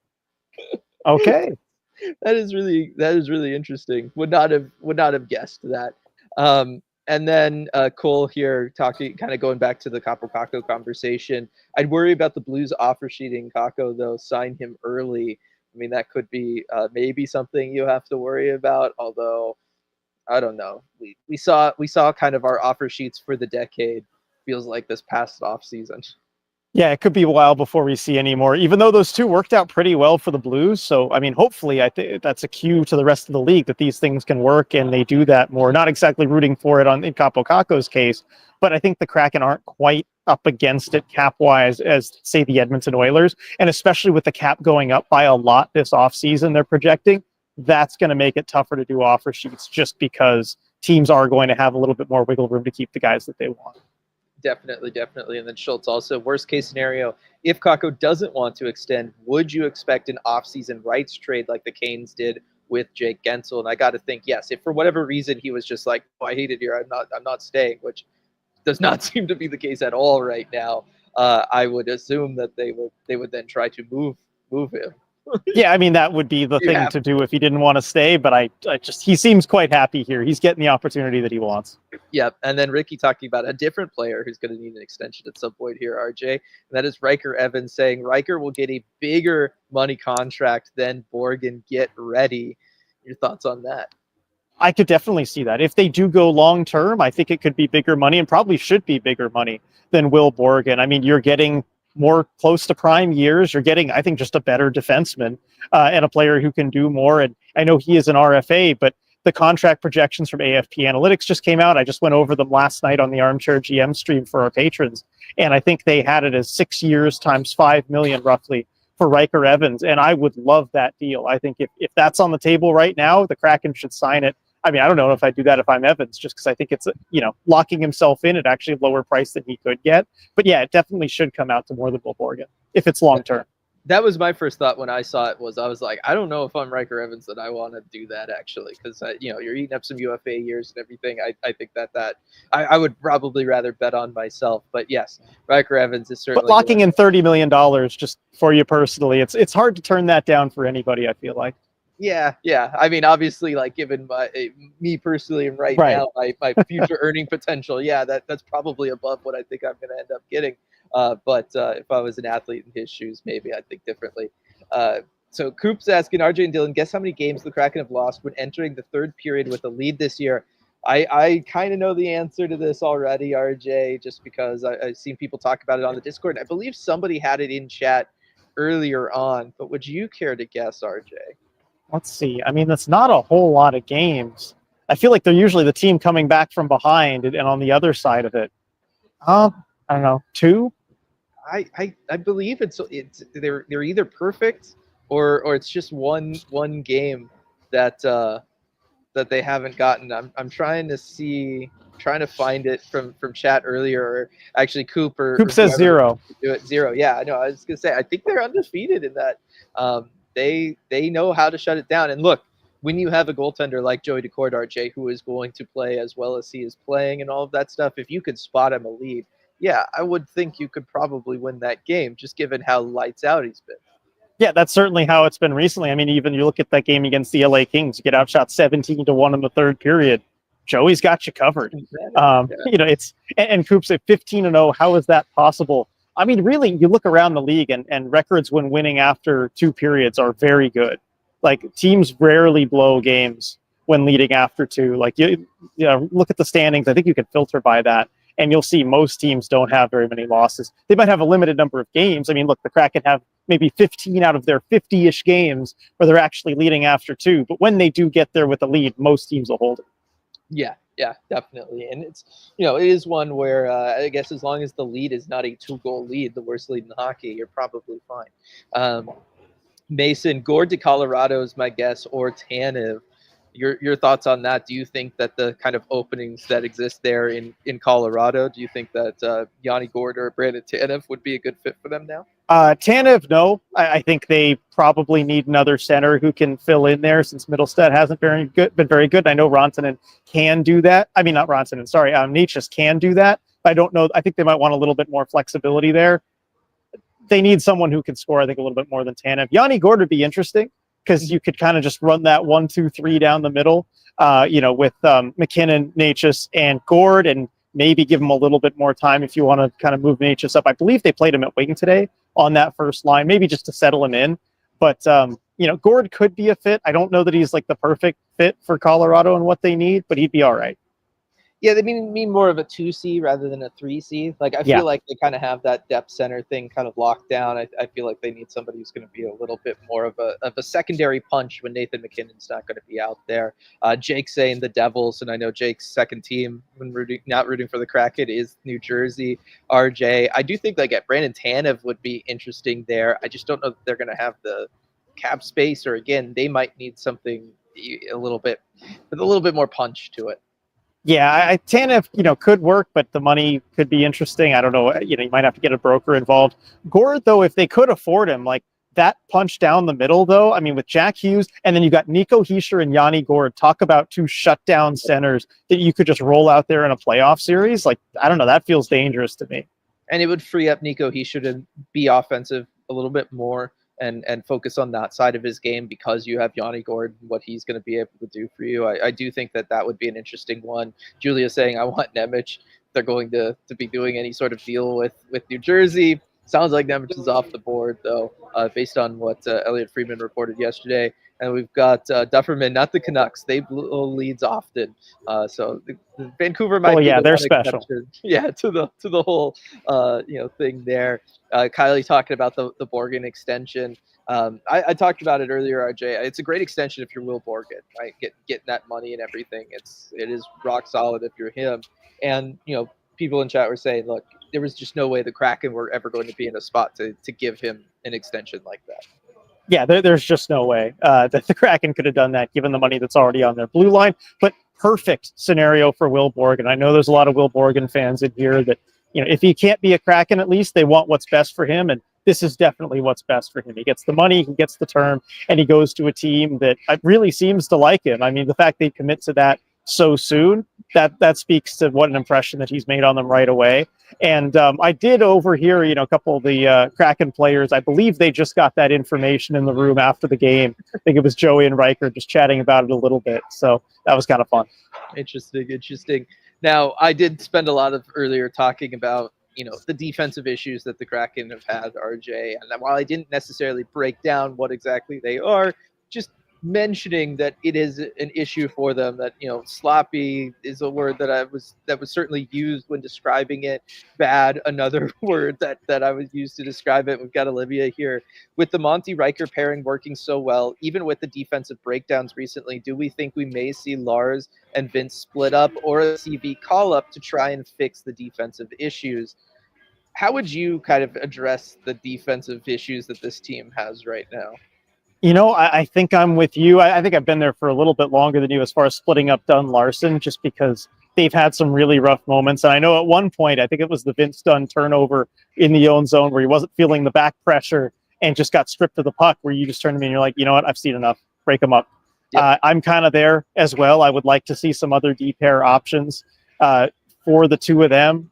That is really interesting. Would not have guessed that. And then Cole here talking, kind of going back to the Capo Caco conversation. I'd worry about the Blues offer sheeting Caco though. Sign him early. I mean, that could be maybe something you have to worry about. Although I don't know. We saw kind of our offer sheets for the decade. feels like this past off season. Yeah, it could be a while before we see any more, even though those two worked out pretty well for the Blues. So, I mean, hopefully, I think that's a cue to the rest of the league that these things can work and they do that more. Not exactly rooting for it in Capo Caco's case, but I think the Kraken aren't quite up against it cap-wise as, say, the Edmonton Oilers. And especially with the cap going up by a lot this offseason, they're projecting, that's going to make it tougher to do offer sheets just because teams are going to have a little bit more wiggle room to keep the guys that they want. Definitely. And then Schultz also, worst case scenario, if Kakko doesn't want to extend, would you expect an off-season rights trade like the Canes did with Jake Gensel? And I got to think, yes, if for whatever reason he was just like, oh, I hate it here, I'm not staying, which does not seem to be the case at all right now. I would assume that they would then try to move him. Yeah, I mean, that would be the thing to do if he didn't want to stay, but I just, he seems quite happy here. He's getting the opportunity that he wants. Yep. And then Ricky talking about a different player who's going to need an extension at some point here, RJ. And that is Riker Evans, saying Riker will get a bigger money contract than Borgen. Get ready. Your thoughts on that? I could definitely see that. If they do go long term, I think it could be bigger money and probably should be bigger money than Will Borgen. I mean, you're getting more close to prime years. You're getting, I think, just a better defenseman and a player who can do more. And I know he is an RFA, but the contract projections from AFP Analytics just came out. I just went over them last night on the Armchair GM stream for our patrons. And I think they had it as 6 years times $5 million roughly for Riker Evans. And I would love that deal. I think if that's on the table right now, the Kraken should sign it. I mean, I don't know if I'd do that if I'm Evans, just because I think it's, locking himself in at actually a lower price than he could get. But yeah, it definitely should come out to more than Will Borgen if it's long term. That was my first thought when I saw it. I was like, I don't know if I'm Riker Evans that I want to do that actually, because you're eating up some UFA years and everything. I think that I would probably rather bet on myself. But yes, Riker Evans is certainly. But locking in $30 million just for you personally, it's hard to turn that down for anybody, I feel like. Yeah. I mean, obviously, like given me personally and right now, my future earning potential, that's probably above what I think I'm going to end up getting. But if I was an athlete in his shoes, maybe I'd think differently. So Coop's asking RJ and Dylan, guess how many games the Kraken have lost when entering the third period with a lead this year? I kind of know the answer to this already, RJ, just because I've seen people talk about it on the Discord. I believe somebody had it in chat earlier on, but would you care to guess, RJ? Let's see. I mean, that's not a whole lot of games. I feel like they're usually the team coming back from behind and on the other side of it. I don't know, 2? I believe they're either perfect or it's just one game that they haven't gotten. I'm trying to find it from chat earlier. Or actually, Coop says 0. Do it 0. Yeah, I know. I was gonna say I think they're undefeated in that. They know how to shut it down. And look, when you have a goaltender like Joey Daccord, RJ, who is going to play as well as he is playing and all of that stuff, if you could spot him a lead, yeah, I would think you could probably win that game, just given how lights out he's been. Yeah, that's certainly how it's been recently. I mean, even you look at that game against the LA Kings, you get outshot 17-1 in the third period. Joey's got you covered. It's and Coop's at 15-0. How is that possible? I mean, really, you look around the league and records when winning after 2 periods are very good. Like, teams rarely blow games when leading after 2. Like, look at the standings. I think you can filter by that, and you'll see most teams don't have very many losses. They might have a limited number of games. I mean, look, the Kraken have maybe 15 out of their 50-ish games where they're actually leading after 2. But when they do get there with a lead, most teams will hold it. Yeah, definitely. And it's, it is one where I guess as long as the lead is not a 2-goal lead, the worst lead in hockey, you're probably fine. Mason, Gord to Colorado is my guess, or Tanev. Your thoughts on that? Do you think that the kind of openings that exist there in Colorado, do you think that Yanni Gord or Brandon Tanev would be a good fit for them now? Tanev, no. I think they probably need another center who can fill in there since Middlestead hasn't been very good. I know Rantanen can do that. I mean, not Rantanen, sorry. Nietzsche can do that. I don't know. I think they might want a little bit more flexibility there. They need someone who can score, I think, a little bit more than Tanev. Yanni Gord would be interesting because you could kind of just run that 1-2-3 down the middle, with McKinnon, Natchez, and Gord, and maybe give him a little bit more time if you want to kind of move Natchez up. I believe they played him at wing today on that first line, maybe just to settle him in. But, Gord could be a fit. I don't know that he's like the perfect fit for Colorado and what they need, but he'd be all right. Yeah, they mean more of a 2C rather than a 3C. Like I Yeah. feel like they kind of have that depth center thing kind of locked down. I feel like they need somebody who's going to be a little bit more of a secondary punch when Nathan McKinnon's not going to be out there. Jake saying the Devils, and I know Jake's second team when not rooting for the Kraken is New Jersey. RJ, I do think like at Brandon Tanev would be interesting there. I just don't know if they're going to have the cap space, or again, they might need something a little bit with a little bit more punch to it. Yeah, Tanev, could work, but the money could be interesting. I don't know. You might have to get a broker involved. Gord, though, if they could afford him, like that punch down the middle, though, I mean, with Jack Hughes, and then you got Nico Hischier and Yanni Gord, talk about two shutdown centers that you could just roll out there in a playoff series. Like, I don't know. That feels dangerous to me. And it would free up Nico Hischier to be offensive a little bit more and focus on that side of his game because you have Yanni Gord, what he's going to be able to do for you. I do think that would be an interesting one. Julia saying, I want Nemec. They're going to be doing any sort of deal with New Jersey. Sounds like Nemec is off the board, though, based on what Elliot Friedman reported yesterday. And we've got Dufferman, not the Canucks. They blow leads often. So the Vancouver might be the they're one special. exception. Yeah, to the whole thing there. Kylie talking about the Borgen extension. I talked about it earlier, RJ. It's a great extension if you're Will Borgen, right? Getting that money and everything. It is rock solid if you're him. And people in chat were saying, look, there was just no way the Kraken were ever going to be in a spot to give him an extension like that. Yeah, there's just no way that the Kraken could have done that given the money that's already on their blue line. But perfect scenario for Will Borgen. I know there's a lot of Will Borgen fans in here that, if he can't be a Kraken, at least they want what's best for him. And this is definitely what's best for him. He gets the money, he gets the term, and he goes to a team that really seems to like him. I mean, the fact they commit to that so soon, that speaks to what an impression that he's made on them right away. And I did overhear, a couple of the Kraken players. I believe they just got that information in the room after the game. I think it was Joey and Riker just chatting about it a little bit. So that was kind of fun. Interesting. Now, I did spend a lot of earlier talking about, the defensive issues that the Kraken have had, RJ. And while I didn't necessarily break down what exactly they are, just mentioning that it is an issue for them, that sloppy is a word that was certainly used when describing it. Bad, another word that I was used to describe it. We've got Olivia here. With the Monty Riker pairing working so well, even with the defensive breakdowns recently, do we think we may see Lars and Vince split up, or a CV call up to try and fix the defensive issues? How would you kind of address the defensive issues that this team has right now? I think I'm with you. I think I've been there for a little bit longer than you as far as splitting up Dunn Larson, just because they've had some really rough moments. And I know at one point, I think it was the Vince Dunn turnover in the own zone where he wasn't feeling the back pressure and just got stripped of the puck, where you just turn to me and you're like, you know what, I've seen enough. Break them up. Yep. I'm kind of there as well. I would like to see some other D-pair options for the two of them,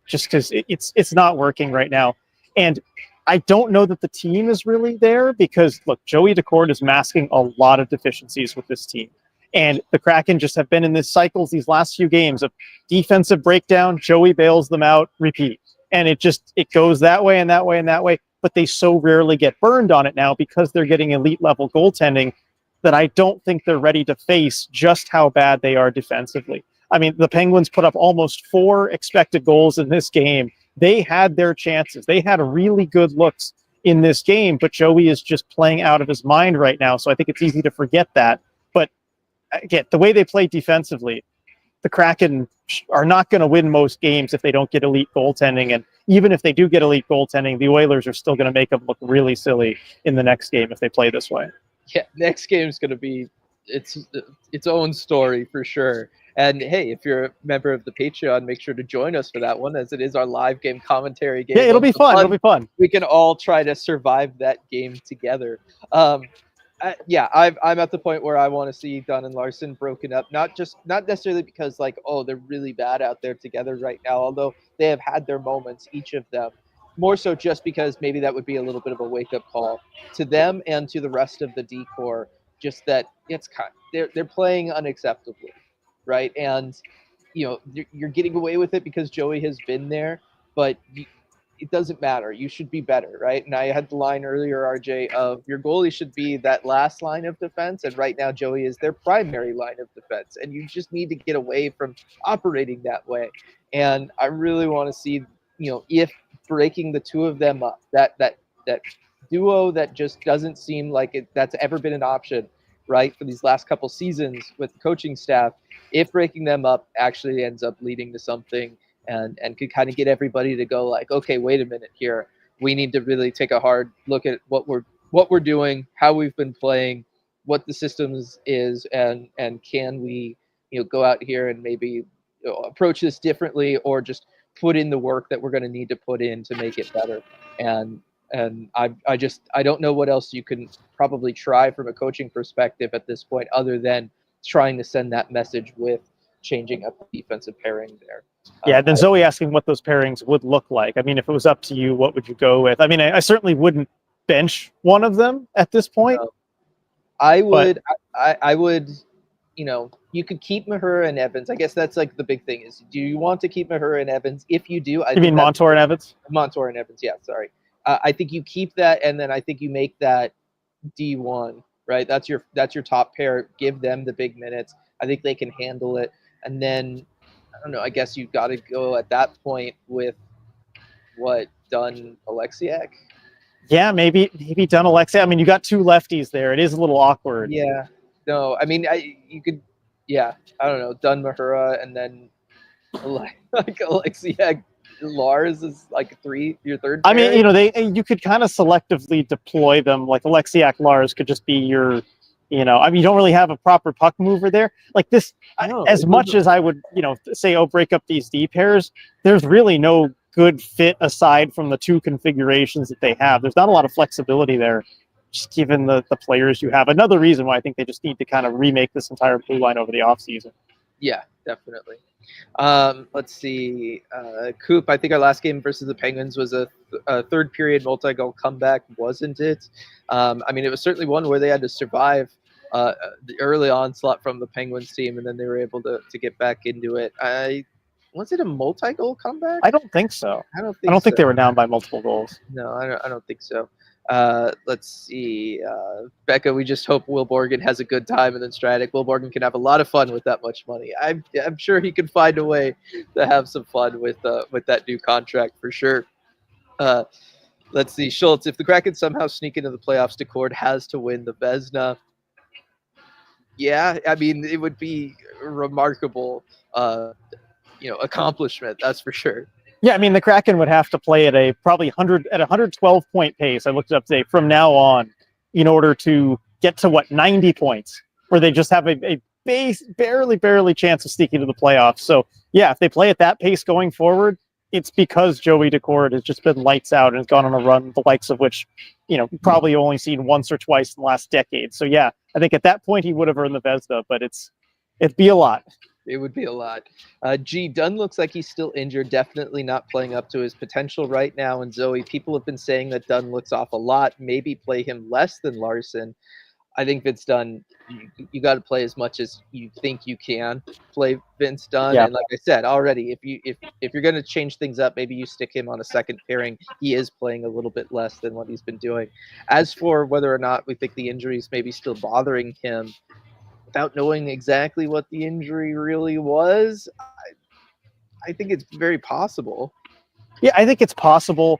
just because it's not working right now. And I don't know that the team is really there because, look, Joey Daccord is masking a lot of deficiencies with this team. And the Kraken just have been in this cycles these last few games of defensive breakdown, Joey bails them out, repeat. And it goes that way and that way and that way. But they so rarely get burned on it now because they're getting elite level goaltending that I don't think they're ready to face just how bad they are defensively. I mean, the Penguins put up almost 4 expected goals in this game. They had their chances. They had really good looks in this game, but Joey is just playing out of his mind right now. So I think it's easy to forget that. But again, the way they play defensively, the Kraken are not going to win most games if they don't get elite goaltending. And even if they do get elite goaltending, the Oilers are still going to make them look really silly in the next game if they play this way. Yeah, next game is going to be its own story for sure. And hey, if you're a member of the Patreon, make sure to join us for that one, as it is our live game commentary game. Yeah, it'll be fun. It'll be fun. We can all try to survive that game together. I'm at the point where I want to see Dunn and Larson broken up, not necessarily because they're really bad out there together right now, although they have had their moments, each of them. More so just because maybe that would be a little bit of a wake-up call to them and to the rest of the D-core, just that they're playing unacceptably, right? And you're getting away with it because Joey has been there, but it doesn't matter. You should be better, right? And I had the line earlier, RJ, of your goalie should be that last line of defense, and right now Joey is their primary line of defense, and you just need to get away from operating that way. And I really want to see, if breaking the two of them up, that duo that just doesn't seem like that's ever been an option, right, for these last couple seasons with the coaching staff, if breaking them up actually ends up leading to something and could kind of get everybody to go like, okay, wait a minute here. We need to really take a hard look at what we're doing, how we've been playing, what the systems is, and can we, go out here and maybe approach this differently, or just put in the work that we're going to need to put in to make it better. And I don't know what else you can probably try from a coaching perspective at this point, other than trying to send that message with changing up the defensive pairing there. Yeah, then Zoe asking what those pairings would look like. I mean, if it was up to you, what would you go with? I mean, I certainly wouldn't bench one of them at this point. No. I would, you could keep Mahura and Evans. I guess that's like the big thing is, do you want to keep Mahura and Evans? If you do, you mean Montour and Evans? Montour and Evans, yeah, sorry. I think you keep that, and then I think you make that D1, right? That's your top pair. Give them the big minutes. I think they can handle it. And then, I don't know, I guess you've got to go at that point with Dunn Alexiak? Yeah, maybe Dunn Alexiak. I mean, you got two lefties there. It is a little awkward. Yeah. No, I mean, you could, yeah, I don't know, Dunn Mahura, and then like Alexiak Lars is like your third pair. I mean, you could kind of selectively deploy them. Like Alexiak Lars could just be your, I mean, you don't really have a proper puck mover there. Like this, as much as I would, say, break up these D pairs, there's really no good fit aside from the two configurations that they have. There's not a lot of flexibility there, just given the players you have. Another reason why I think they just need to kind of remake this entire blue line over the offseason. Yeah, definitely. Let's see. Coop, I think our last game versus the Penguins was a third period multi-goal comeback, wasn't it? I mean, it was certainly one where they had to survive the early onslaught from the Penguins team, and then they were able to get back into it. Was it a multi-goal comeback? I don't think so. I don't think they were down by multiple goals. No, I don't think so. Let's see. Becca, we just hope Will Borgen has a good time, and then Stratic. Will Borgen can have a lot of fun with that much money. I'm sure he can find a way to have some fun with that new contract for sure. Let's see. Schultz, if the Kraken somehow sneak into the playoffs, Decord has to win the Vezina. Yeah, I mean, it would be a remarkable, accomplishment. That's for sure. Yeah, I mean, the Kraken would have to play at a 112 point pace. I looked it up today from now on in order to get to 90 points, where they just have a barely chance of sneaking to the playoffs. So yeah, if they play at that pace going forward, it's because Joey Decord has just been lights out and has gone on a run, the likes of which, you've probably only seen once or twice in the last decade. So yeah, I think at that point he would have earned the Vezina, but it'd be a lot. It would be a lot. Dunn looks like he's still injured, definitely not playing up to his potential right now. And Zoe, people have been saying that Dunn looks off a lot, maybe play him less than Larson. I think Vince Dunn, you got to play as much as you think you can play Vince Dunn. Yeah. And like I said already, if you're going to change things up, maybe you stick him on a second pairing. He is playing a little bit less than what he's been doing. As for whether or not we think the injuries may be still bothering him, without knowing exactly what the injury really was, I think it's very possible. Yeah, I think it's possible.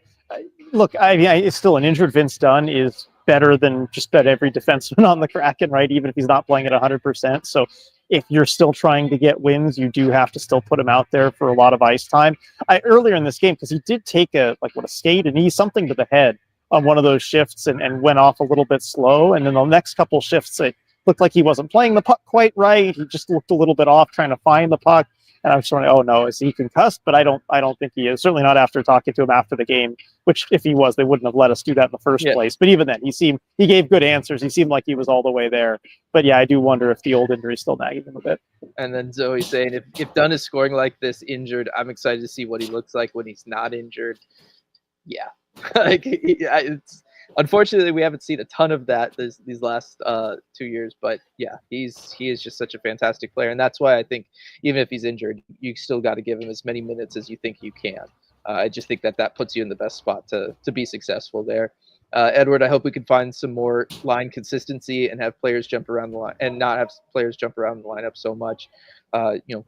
Look, I mean, it's still an injured Vince Dunn is better than just about every defenseman on the Kraken, right? Even if he's not playing at 100%. So if you're still trying to get wins, you do have to still put him out there for a lot of ice time. Earlier in this game, because he did take a skate, a knee, something to the head on one of those shifts and went off a little bit slow. And then the next couple shifts, it looked like he wasn't playing the puck quite right. He just looked a little bit off trying to find the puck. And I was wondering, oh no, is he concussed? But I don't think he is. Certainly not after talking to him after the game, which if he was, they wouldn't have let us do that in the first place. But even then, he gave good answers. He seemed like he was all the way there. But yeah, I do wonder if the old injury is still nagging him a bit. And then Zoe saying, if Dunn is scoring like this injured, I'm excited to see what he looks like when he's not injured. Yeah. Unfortunately, we haven't seen a ton of that these last 2 years, but yeah, he is just such a fantastic player, and that's why I think even if he's injured, you still got to give him as many minutes as you think you can. I just think that puts you in the best spot to be successful there. Edward, I hope we can find some more line consistency and have players jump around the line and not have players jump around the lineup so much.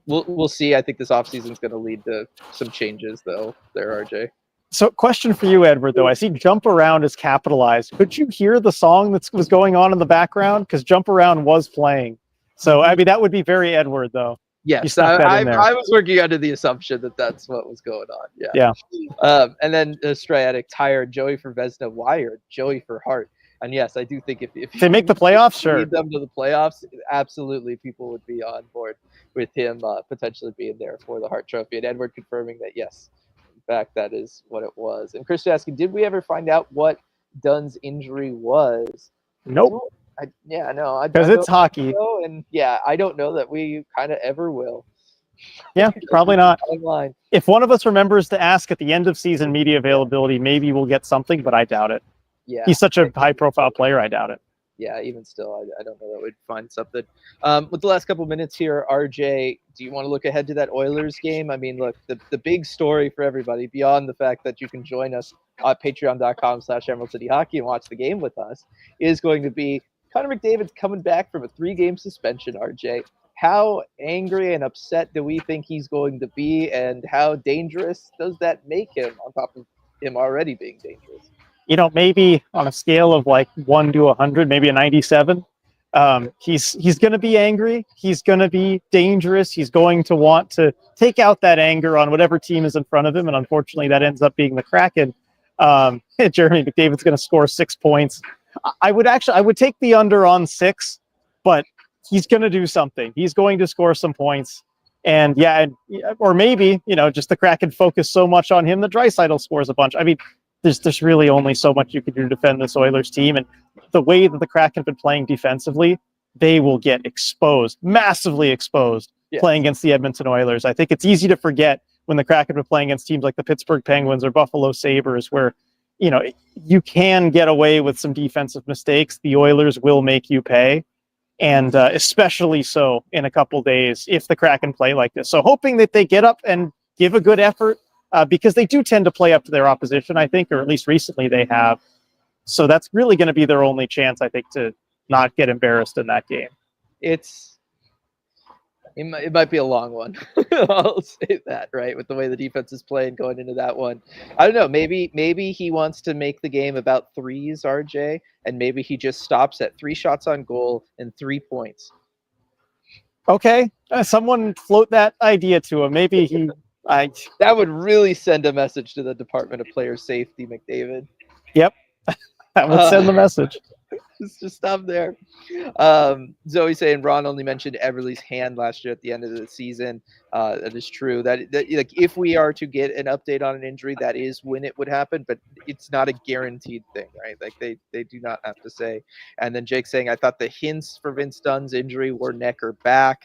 We'll see. I think this offseason is going to lead to some changes, though. There, RJ. So, question for you, Edward, though. I see Jump Around is capitalized. Could you hear the song that was going on in the background? Because Jump Around was playing. So, I mean, that would be very Edward, though. Yes, I was working under the assumption that that's what was going on. Yeah. And then Striatic, Tired, Joey for Vesna, Wired, Joey for Hart. And yes, I do think if they make the playoffs, sure. Lead them to the playoffs, absolutely people would be on board with him potentially being there for the Hart Trophy. And Edward confirming that, yes, in fact, that is what it was. And Chris asking, did we ever find out what Dunn's injury was? Nope. Because it's hockey. And yeah, I don't know that we kind of ever will. Yeah, probably not. If one of us remembers to ask at the end of season media availability, maybe we'll get something, but I doubt it. Yeah, he's such a high-profile player. I doubt it. Yeah, even still, I don't know that we'd find something. With the last couple minutes here, RJ, do you want to look ahead to that Oilers game? I mean, look, the big story for everybody, beyond the fact that you can join us at patreon.com/Emerald City Hockey and watch the game with us, is going to be Connor McDavid's coming back from a 3-game suspension, RJ. How angry and upset do we think he's going to be, and how dangerous does that make him on top of him already being dangerous? Maybe on a scale of like 1 to 100, maybe a 97. He's going to be angry. He's going to be dangerous. He's going to want to take out that anger on whatever team is in front of him, and unfortunately, that ends up being the Kraken. Jeremy McDavid's going to score 6 points. I would take the under on 6, but he's going to do something. He's going to score some points. And or maybe, just the Kraken focus so much on him that Draisaitl scores a bunch. I mean, there's really only so much you can do to defend this Oilers team. And the way that the Kraken have been playing defensively, they will get exposed, massively exposed, playing against the Edmonton Oilers. I think it's easy to forget when the Kraken have been playing against teams like the Pittsburgh Penguins or Buffalo Sabres, where you can get away with some defensive mistakes. The Oilers will make you pay. And especially so in a couple days if the Kraken play like this. So hoping that they get up and give a good effort because they do tend to play up to their opposition, I think, or at least recently they have. So that's really going to be their only chance, I think, to not get embarrassed in that game. It might be a long one. I'll say that, right? With the way the defense is playing going into that one. I don't know. Maybe he wants to make the game about threes, RJ, and maybe he just stops at 3 shots on goal and 3 points. Okay. Someone float that idea to him. Maybe that would really send a message to the Department of Player Safety, McDavid. Yep. That would send the message. Just stop there. Zoe saying Ron only mentioned Everly's hand last year at the end of the season. That is true. That like if we are to get an update on an injury, that is when it would happen, but it's not a guaranteed thing, right? Like they do not have to say. And then Jake saying, I thought the hints for Vince Dunn's injury were neck or back.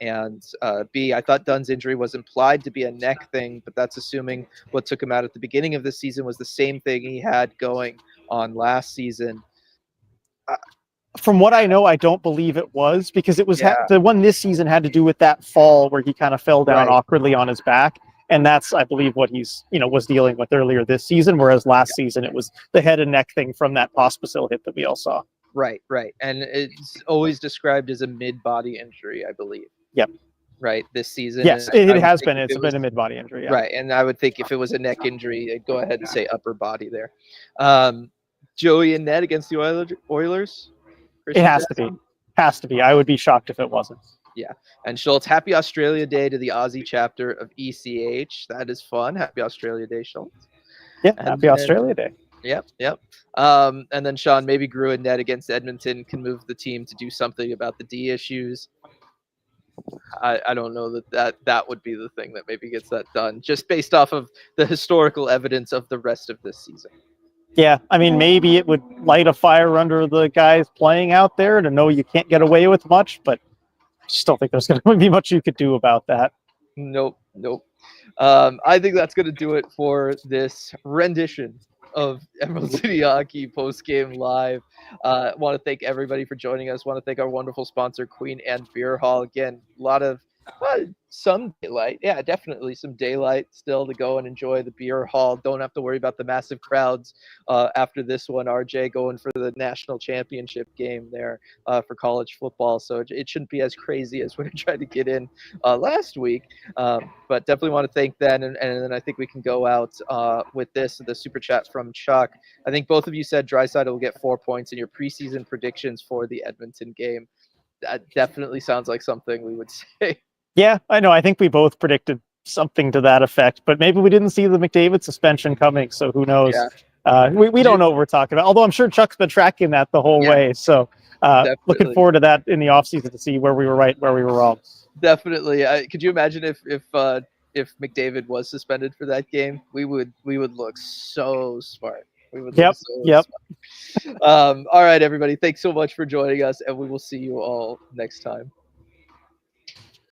And B, I thought Dunn's injury was implied to be a neck thing, but that's assuming what took him out at the beginning of the season was the same thing he had going on last season. From what I know, I don't believe it was, because it was the one this season had to do with that fall where he kind of fell down awkwardly on his back. And that's, I believe, what he's, was dealing with earlier this season. Whereas last season, it was the head and neck thing from that Pospisil hit that we all saw. Right. And it's always described as a mid-body injury, I believe. Yep. Right. This season. Yes, it has been. It's been a mid-body injury. Yeah. Right. And I would think if it was a neck injury, I'd go ahead and say upper body there. Joey and Ned against the Oilers. It has to be. Has to be. I would be shocked if it wasn't. Yeah. And Schultz, happy Australia Day to the Aussie chapter of ECH. That is fun. Happy Australia Day, Schultz. Yeah, happy Australia Day. Yep. And then Sean, maybe Grew and Ned against Edmonton can move the team to do something about the D issues. I don't know that would be the thing that maybe gets that done, just based off of the historical evidence of the rest of this season. Yeah, I mean, maybe it would light a fire under the guys playing out there to know you can't get away with much, but I just don't think there's going to be much you could do about that. Nope. I think that's going to do it for this rendition of Emerald City Hockey post-game live. Want to thank everybody for joining us. Want to thank our wonderful sponsor, Queen Anne Beer Hall. Again, a lot of Some daylight, yeah, definitely some daylight still to go and enjoy the beer hall. Don't have to worry about the massive crowds after this one. RJ going for the national championship game there for college football, so it shouldn't be as crazy as we tried to get in last week. But definitely want to thank then, and then I think we can go out with the super chat from Chuck. I think both of you said Drysdale will get 4 points in your preseason predictions for the Edmonton game. That definitely sounds like something we would say. Yeah, I know. I think we both predicted something to that effect, but maybe we didn't see the McDavid suspension coming, so who knows? Yeah. We don't know what we're talking about, although I'm sure Chuck's been tracking that the whole way. So looking forward to that in the offseason to see where we were right, where we were wrong. Definitely. Could you imagine if McDavid was suspended for that game? We would look so smart. We would look so smart. All right, everybody. Thanks so much for joining us, and we will see you all next time.